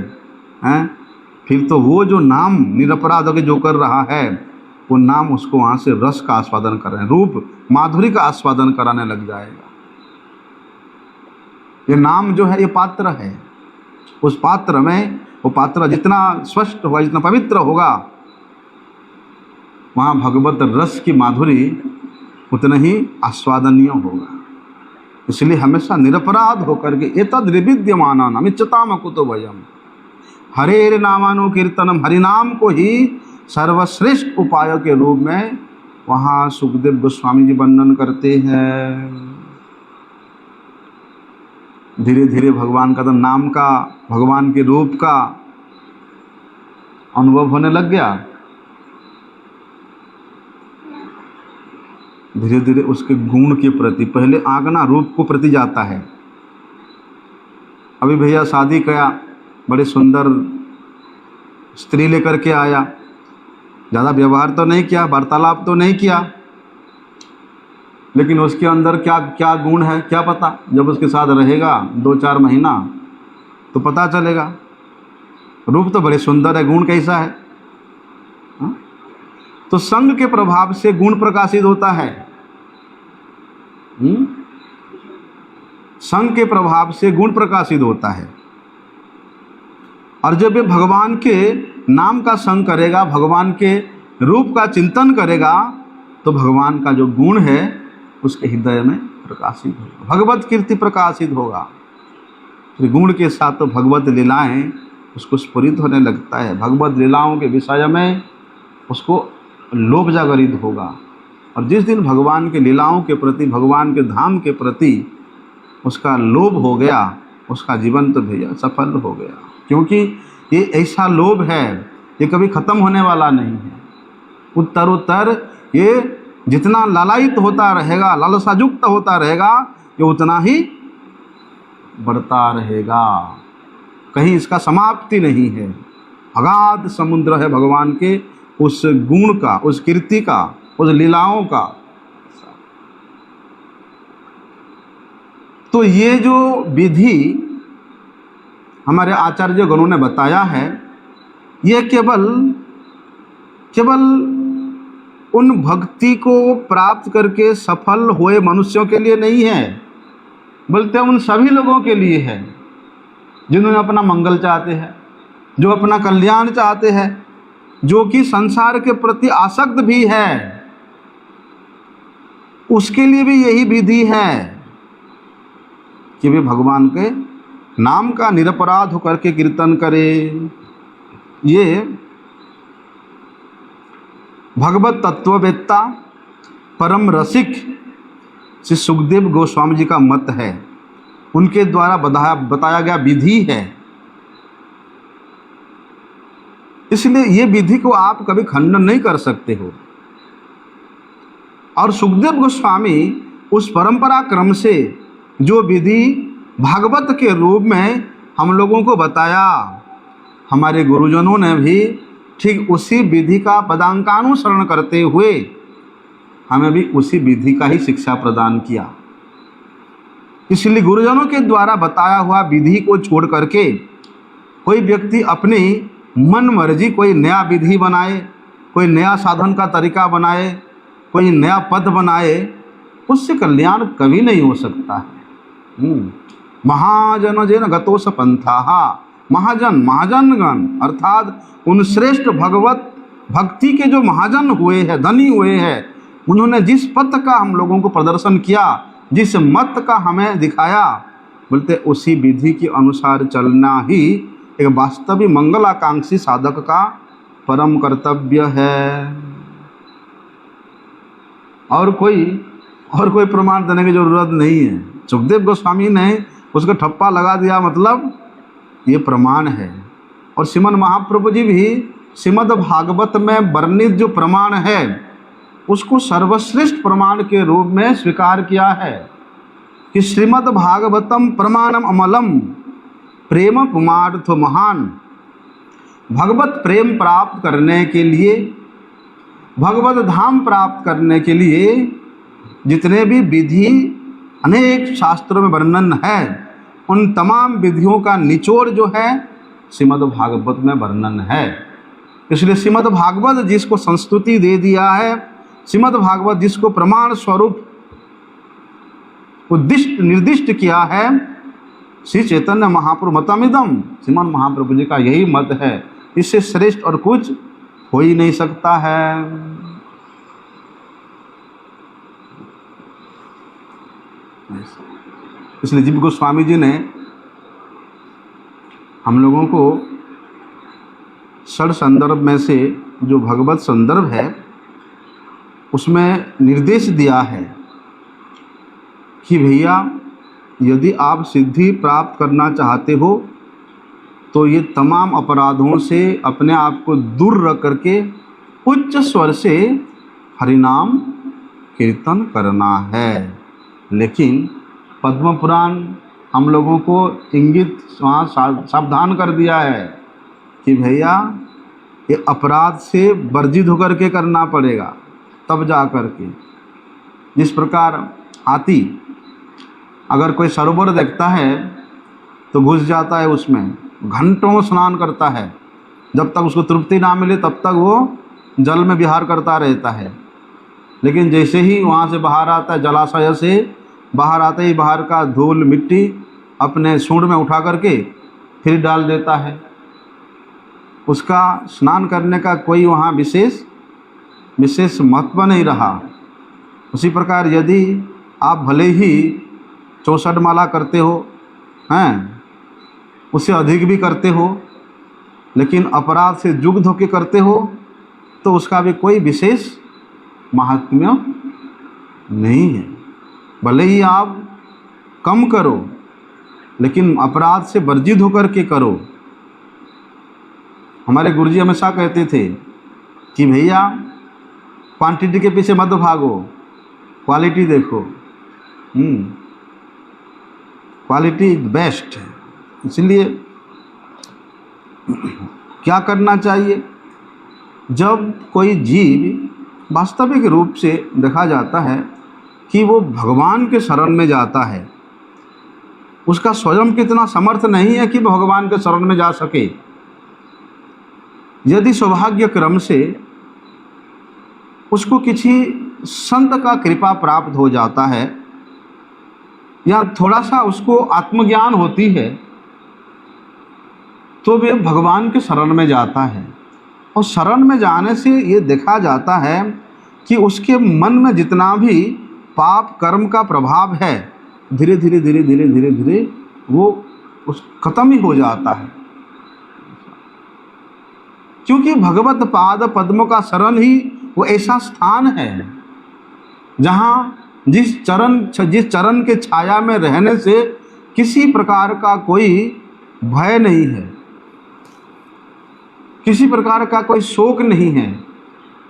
हैं, फिर तो वो जो नाम निरपराध होकर जो कर रहा है, वो नाम उसको वहाँ से रस का आस्वादन कर रहे हैं, रूप माधुरी का आस्वादन कराने लग जाएगा। ये नाम जो है ये पात्र है, उस पात्र में वो पात्र जितना स्पष्ट होगा, जितना पवित्र होगा, वहाँ भगवत रस की माधुरी उतना ही आस्वादनीय होगा। इसलिए हमेशा निरपराध होकर के एतद् विद्यमानानां इच्छताम कुतो भयम्, हरेर नामानुकीर्तनम, हरिनाम को ही सर्वश्रेष्ठ उपाय के रूप में वहाँ सुखदेव गोस्वामी जी वर्णन करते हैं। धीरे धीरे भगवान का तो नाम का, भगवान के रूप का अनुभव होने लग गया। धीरे धीरे उसके गुण के प्रति, पहले आंकना रूप को प्रति जाता है। अभी भैया शादी किया, बड़े सुंदर स्त्री लेकर के आया, ज़्यादा व्यवहार तो नहीं किया, वार्तालाप तो नहीं किया, लेकिन उसके अंदर क्या क्या गुण है क्या पता। जब उसके साथ रहेगा 2-4 महीना तो पता चलेगा। रूप तो बड़े सुंदर है, गुण कैसा है? हा? तो संग के प्रभाव से गुण प्रकाशित होता है। संग के प्रभाव से गुण प्रकाशित होता है। और जब ये भगवान के नाम का संग करेगा, भगवान के रूप का चिंतन करेगा, तो भगवान का जो गुण है उसके हृदय में प्रकाशित होगा, भगवत कीर्ति प्रकाशित होगा। गुण के साथ तो भगवत लीलाएं उसको स्फुरित होने लगता है। भगवत लीलाओं के विषय में उसको लोभ जागरित होगा। और जिस दिन भगवान के लीलाओं के प्रति, भगवान के धाम के प्रति उसका लोभ हो गया, उसका जीवन तो भैया सफल हो गया। क्योंकि ये ऐसा लोभ है, ये कभी ख़त्म होने वाला नहीं है। उत्तरोत्तर ये जितना लालायित होता रहेगा, लालसायुक्त होता रहेगा, ये उतना ही बढ़ता रहेगा। कहीं इसका समाप्ति नहीं है। अगाध समुद्र है भगवान के उस गुण का, उस कीर्ति का, उस लीलाओं का। तो ये जो विधि हमारे आचार्य गणों ने बताया है, ये केवल उन भक्ति को प्राप्त करके सफल हुए मनुष्यों के लिए नहीं है, बल्कि उन सभी लोगों के लिए है जिन्होंने अपना मंगल चाहते हैं, जो अपना कल्याण चाहते हैं, जो कि संसार के प्रति आसक्त भी है, उसके लिए भी यही विधि है कि वे भगवान के नाम का निरपराध होकर के कीर्तन करे। ये भगवत तत्ववेत्ता परम रसिक श्री सुखदेव गोस्वामी जी का मत है, उनके द्वारा बताया गया विधि है। इसलिए ये विधि को आप कभी खंडन नहीं कर सकते हो। और सुखदेव गोस्वामी उस परंपरा क्रम से जो विधि भागवत के रूप में हम लोगों को बताया, हमारे गुरुजनों ने भी ठीक उसी विधि का पदांकानुसरण करते हुए हमें भी उसी विधि का ही शिक्षा प्रदान किया। इसलिए गुरुजनों के द्वारा बताया हुआ विधि को छोड़ करके कोई व्यक्ति अपनी मन मर्जी कोई नया विधि बनाए, कोई नया साधन का तरीका बनाए, कोई नया पद बनाए, उससे कल्याण कभी नहीं हो सकता है। महाजन जेन गतोष पंथा, महाजनगण अर्थात उन श्रेष्ठ भगवत भक्ति के जो महाजन हुए हैं, धनी हुए हैं, उन्होंने जिस पथ का हम लोगों को प्रदर्शन किया, जिस मत का हमें दिखाया, बोलते उसी विधि के अनुसार चलना ही एक वास्तविक मंगलाकांक्षी साधक का परम कर्तव्य है। और कोई प्रमाण देने की जरूरत नहीं है। सुखदेव गोस्वामी ने उसका ठप्पा लगा दिया, मतलब ये प्रमाण है। और श्रीमद् महाप्रभु जी भी श्रीमद् भागवत में वर्णित जो प्रमाण है उसको सर्वश्रेष्ठ प्रमाण के रूप में स्वीकार किया है कि श्रीमद् भागवतम प्रमाणम अमलम प्रेम पुमार्थ महान। भगवत प्रेम प्राप्त करने के लिए, भगवत धाम प्राप्त करने के लिए जितने भी विधि अनेक शास्त्रों में वर्णन है, उन तमाम विधियों का निचोड़ जो है श्रीमद् भागवत में वर्णन है। इसलिए श्रीमद् भागवत जिसको संस्तुति दे दिया है, श्रीमद् भागवत जिसको प्रमाण स्वरूप उद्दिष्ट निर्दिष्ट किया है, श्री चैतन्य महाप्रभु मतमिदम, श्रीमद् महाप्रभु जी का यही मत है। इससे श्रेष्ठ और कुछ हो ही नहीं सकता है। इसलिए जीव गोस्वामी जी ने हम लोगों को षड संदर्भ में से जो भगवत संदर्भ है उसमें निर्देश दिया है कि भैया यदि आप सिद्धि प्राप्त करना चाहते हो तो ये तमाम अपराधों से अपने आप को दूर रख करके उच्च स्वर से हरिनाम कीर्तन करना है। लेकिन पद्म पुराण हम लोगों को इंगित वहाँ सावधान कर दिया है कि भैया ये अपराध से वर्जित होकर के करना पड़ेगा, तब जा कर के। जिस प्रकार हाथी अगर कोई सरोवर देखता है तो घुस जाता है उसमें, घंटों स्नान करता है, जब तक उसको तृप्ति ना मिले तब तक वो जल में विहार करता रहता है। लेकिन जैसे ही वहाँ से बाहर आता है, जलाशय से बाहर आते ही बाहर का धूल मिट्टी अपने सूंड में उठा करके फिर डाल देता है। उसका स्नान करने का कोई वहाँ विशेष महत्व नहीं रहा। उसी प्रकार यदि आप भले ही 64 माला करते हो हैं, उससे अधिक भी करते हो, लेकिन अपराध से युक्त होकर करते हो तो उसका भी कोई विशेष महात्म्य नहीं है। भले ही आप कम करो लेकिन अपराध से वर्जित होकर के करो। हमारे गुरुजी हमेशा कहते थे कि भैया क्वांटिटी के पीछे मत भागो, क्वालिटी देखो। क्वालिटी बेस्ट है। इसलिए क्या करना चाहिए, जब कोई जीव वास्तविक रूप से देखा जाता है कि वो भगवान के शरण में जाता है, उसका स्वयं कितना समर्थ नहीं है कि भगवान के शरण में जा सके। यदि सौभाग्य क्रम से उसको किसी संत का कृपा प्राप्त हो जाता है या थोड़ा सा उसको आत्मज्ञान होती है तो वे भगवान के शरण में जाता है। और शरण में जाने से ये देखा जाता है कि उसके मन में जितना भी पाप कर्म का प्रभाव है धीरे धीरे वो उस खत्म ही हो जाता है। क्योंकि भगवत पाद पद्मों का शरण ही वो ऐसा स्थान है जहाँ जिस चरण के छाया में रहने से किसी प्रकार का कोई भय नहीं है, किसी प्रकार का कोई शोक नहीं है,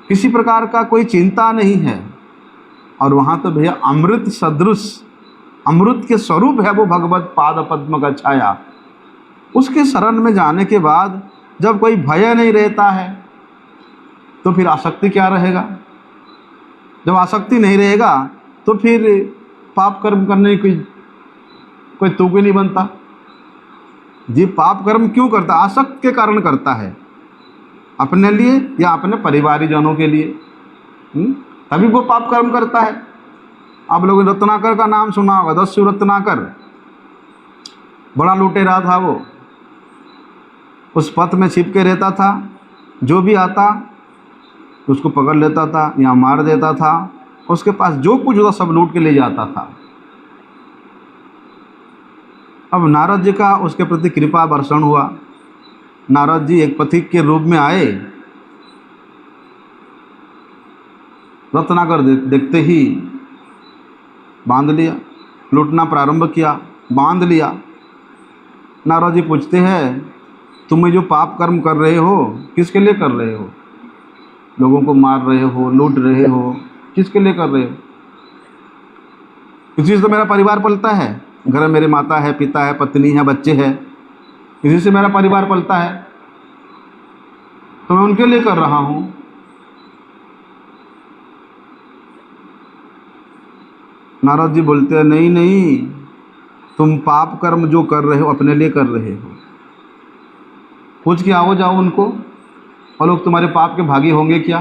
किसी प्रकार का कोई चिंता नहीं है। और वहाँ तो भैया अमृत सदृश, अमृत के स्वरूप है वो भगवत पाद पद्म का छाया। उसके शरण में जाने के बाद जब कोई भय नहीं रहता है तो फिर आसक्ति क्या रहेगा। जब आसक्ति नहीं रहेगा तो फिर पाप कर्म करने की कोई तुक ही नहीं बनता। जी पाप कर्म क्यों करता, आसक्त के कारण करता है, अपने लिए या अपने परिवारीजनों के लिए, तभी वो पाप कर्म करता है। आप लोगों ने रत्नाकर का नाम सुना होगा, दस्यु रत्नाकर, बड़ा लुटेरा था वो। उस पथ में छिप के रहता था, जो भी आता उसको पकड़ लेता था या मार देता था उसके पास जो कुछ होता सब लूट के ले जाता था। अब नारद जी का उसके प्रति कृपा वर्षण हुआ। नारद जी एक पथिक के रूप में आए, रत्नाकर देखते ही बांध लिया, लूटना प्रारंभ किया, बांध लिया। नारद जी पूछते हैं, तुम जो पाप कर्म कर रहे हो किसके लिए कर रहे हो? लोगों को मार रहे हो, लूट रहे हो, किसके लिए कर रहे हो? इसी से तो मेरा परिवार पलता है, घर में मेरे माता है, पिता है, पत्नी है, बच्चे हैं, इसी से मेरा परिवार पलता है, तो मैं उनके लिए कर रहा हूँ। नारद जी बोलते हैं, नहीं नहीं, तुम पाप कर्म जो कर रहे हो अपने लिए कर रहे हो। पूछ के आओ जाओ उनको, और लोग तुम्हारे पाप के भागी होंगे क्या?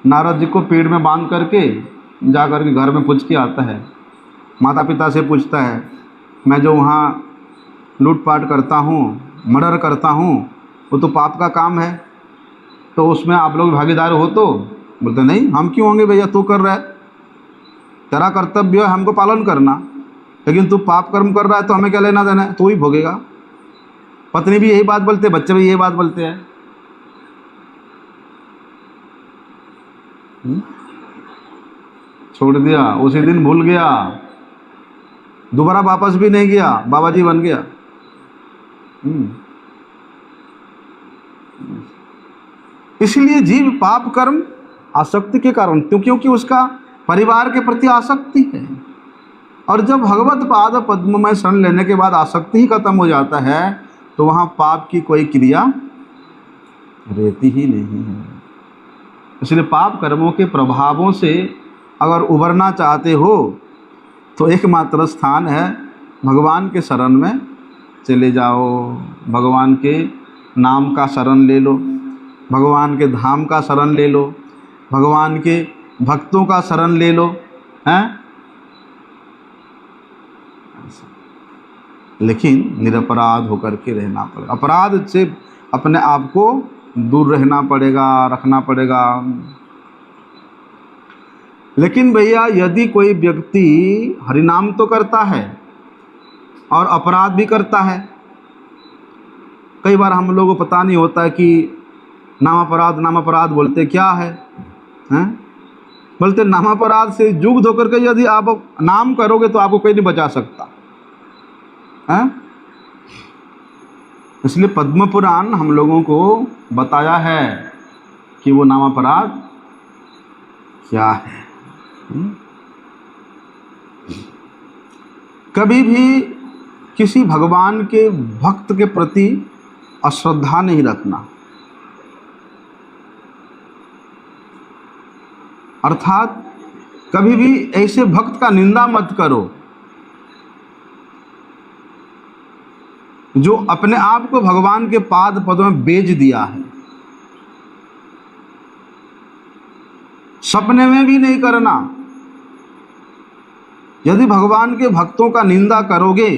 नारद जी को पेड़ में बांध करके जा करके घर में पूछ के आता है, माता पिता से पूछता है, मैं जो वहाँ लूटपाट करता हूँ, मर्डर करता हूँ, वो तो पाप का काम है, तो उसमें आप लोग भागीदार हो? तो बोलते नहीं, हम क्यों होंगे भैया, तू कर रहा है, तेरा कर्तव्य है हमको पालन करना, लेकिन तू पाप कर्म कर रहा है तो हमें क्या लेना देना है, तू ही भोगेगा। पत्नी भी यही बात बोलते, बच्चे भी यही बात बोलते हैं। छोड़ दिया, उसी दिन भूल गया, दोबारा वापस भी नहीं गया, बाबा जी बन गया। इसलिए जीव पाप कर्म आसक्ति के कारण, क्योंकि उसका परिवार के प्रति आसक्ति है, और जब भगवत पाद पद्म में शरण लेने के बाद आसक्ति ही खत्म हो जाता है तो वहाँ पाप की कोई क्रिया रहती ही नहीं है। इसलिए पाप कर्मों के प्रभावों से अगर उबरना चाहते हो तो एकमात्र स्थान है भगवान के शरण में चले जाओ, भगवान के नाम का शरण ले लो, भगवान के धाम का शरण ले लो, भगवान के भक्तों का शरण ले लो, हैं? लेकिन निरपराध होकर के रहना पड़ेगा, अपराध से अपने आप को दूर रहना पड़ेगा, रखना पड़ेगा। लेकिन भैया यदि कोई व्यक्ति हरिनाम तो करता है और अपराध भी करता है, कई बार हम लोगों को पता नहीं होता कि नाम अपराध बोलते क्या है, हैं? बोलते नाम अपराध से युक्त होकर के यदि आप नाम करोगे तो आपको कोई नहीं बचा सकता, हैं? इसलिए पद्म पुराण हम लोगों को बताया है कि वो नाम अपराध क्या है। कभी भी किसी भगवान के भक्त के प्रति अश्रद्धा नहीं रखना, अर्थात कभी भी ऐसे भक्त का निंदा मत करो जो अपने आप को भगवान के पाद पदों में बेच दिया है। सपने में भी नहीं करना। यदि भगवान के भक्तों का निंदा करोगे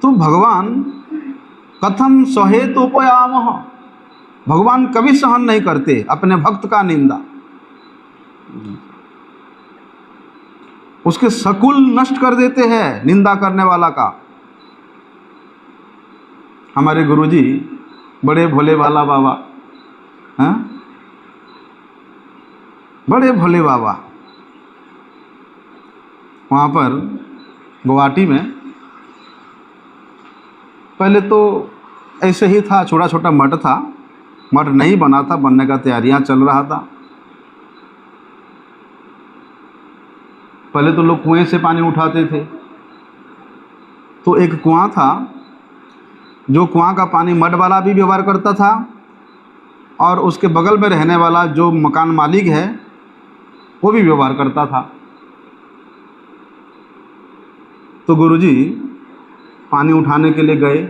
तो भगवान कथम सहेतोपयामः, भगवान कभी सहन नहीं करते अपने भक्त का निंदा, उसके सकुल नष्ट कर देते हैं निंदा करने वाला का। हमारे गुरुजी बड़े भोले वाला बाबा, हैं? बड़े भोले बाबा, वहाँ पर गुवाहाटी में पहले तो ऐसे ही था, छोटा छोटा मठ था, मठ नहीं बना था, बनने का तैयारियां चल रहा था। पहले तो लोग कुएं से पानी उठाते थे, तो एक कुआं था, जो कुआं का पानी मठ वाला भी व्यवहार करता था और उसके बगल में रहने वाला जो मकान मालिक है वो भी व्यवहार करता था। तो गुरुजी पानी उठाने के लिए गए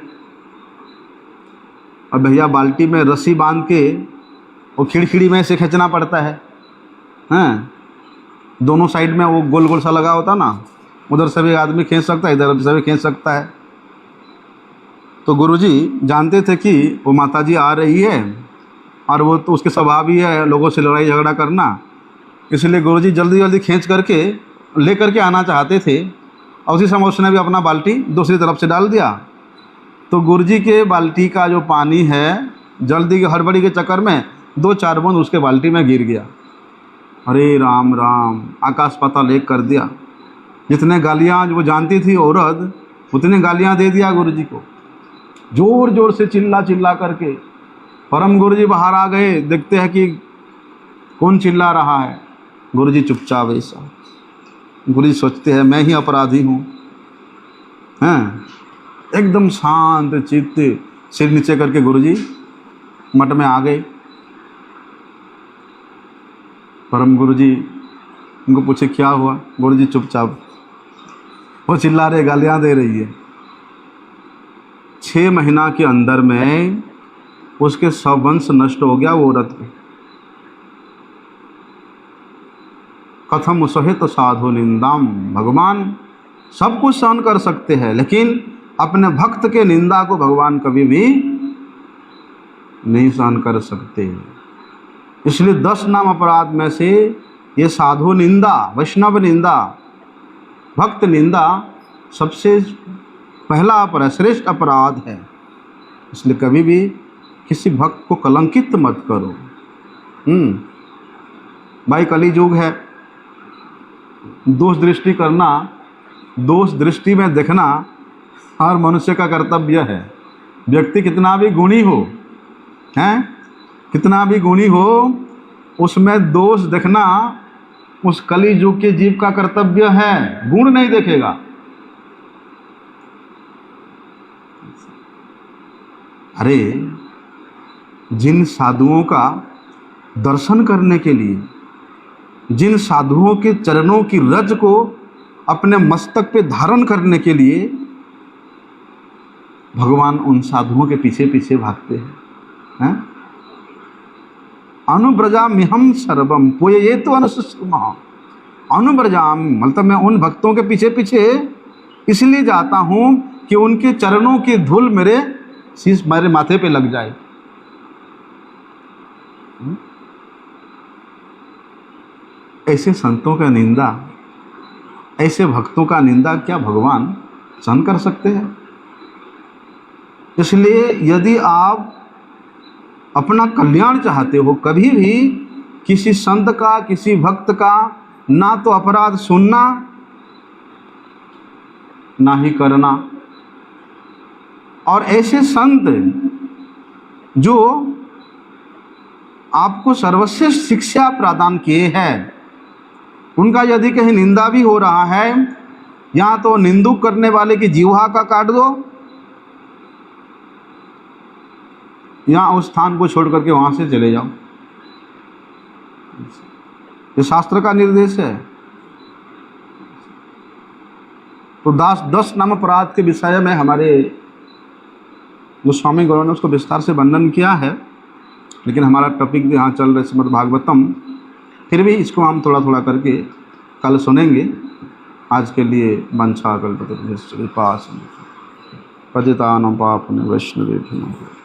और भैया बाल्टी में रस्सी बांध के वो खिड़खिड़ी में से खींचना पड़ता है, हैं? दोनों साइड में वो गोल गोल सा लगा होता ना, उधर से भी आदमी खींच सकता है, इधर से भी खींच सकता है। तो गुरुजी जानते थे कि वो माताजी आ रही है और वो तो उसके स्वभाव ही है लोगों से लड़ाई झगड़ा करना, इसलिए गुरुजी जल्दी जल्दी खींच करके ले करके आना चाहते थे और उसी समय उसने भी अपना बाल्टी दूसरी तरफ से डाल दिया। तो गुरुजी के बाल्टी का जो पानी है जल्दी की हड़बड़ी के चक्कर में 2-4 बूंद उसके बाल्टी में गिर गया। अरे राम राम, आकाश पाताल एक कर दिया। जितने गालियाँ वो जानती थी औरत उतने गालियाँ दे दिया गुरुजी को, ज़ोर ज़ोर से चिल्ला चिल्ला करके। परम गुरुजी बाहर आ गए, देखते हैं कि कौन चिल्ला रहा है। गुरुजी चुपचाप ऐसा। गुरुजी सोचते हैं मैं ही अपराधी हूँ, हैं? एकदम शांत चित्त सिर नीचे करके गुरुजी मठ में आ गए। परम गुरुजी उनको पूछे क्या हुआ? गुरुजी चुपचाप। वो चिल्ला रहे, गालियाँ दे रही है। 6 महीना के अंदर में उसके सब वंश नष्ट हो गया वो औरत के। कथम सहित साधु निंदाम, भगवान सब कुछ सहन कर सकते हैं लेकिन अपने भक्त के निंदा को भगवान कभी भी नहीं सहन कर सकते। इसलिए 10 नाम अपराध में से ये साधु निंदा, वैष्णव निंदा, भक्त निंदा सबसे पहला अपराध, श्रेष्ठ अपराध है। इसलिए कभी भी किसी भक्त को कलंकित मत करो। भाई कली युग है, दोष दृष्टि करना, दोष दृष्टि में देखना हर मनुष्य का कर्तव्य है। व्यक्ति कितना भी गुणी हो, हैं, कितना भी गुणी हो, उसमें दोष देखना उस कली युग के जीव का कर्तव्य है। गुण नहीं देखेगा। अरे जिन साधुओं का दर्शन करने के लिए, जिन साधुओं के चरणों की रज को अपने मस्तक पे धारण करने के लिए भगवान उन साधुओं के पीछे पीछे भागते हैं। अनुब्रजाम्यहं सर्वम पोये तो अनुसुष्मा। अनुब्रजाम मतलब मैं उन भक्तों के पीछे पीछे इसलिए जाता हूँ कि उनके चरणों की धूल मेरे शीश, मेरे माथे पे लग जाए। ऐसे संतों का निंदा, ऐसे भक्तों का निंदा क्या भगवान सहन कर सकते हैं? इसलिए यदि आप अपना कल्याण चाहते हो, कभी भी किसी संत का, किसी भक्त का ना तो अपराध सुनना ना ही करना। और ऐसे संत जो आपको सर्वश्रेष्ठ शिक्षा प्रदान किए हैं, उनका यदि कहीं निंदा भी हो रहा है, या तो निंदुक करने वाले की जीवा का काट दो, या उस स्थान को छोड़ करके वहां से चले जाओ। ये शास्त्र का निर्देश है। तो 10 नाम अपराध के विषय में हमारे गोस्वामी गौरव ने उसको विस्तार से वर्णन किया है, लेकिन हमारा टॉपिक यहाँ चल रहा है श्रीमद् भागवतम। फिर भी इसको हम थोड़ा थोड़ा करके कल सुनेंगे। आज के लिए वंशा कल्पतरुभ्यश्च कृपा सिंधु पतितानां पावनेभ्यो वैष्णवेभ्यो नमः।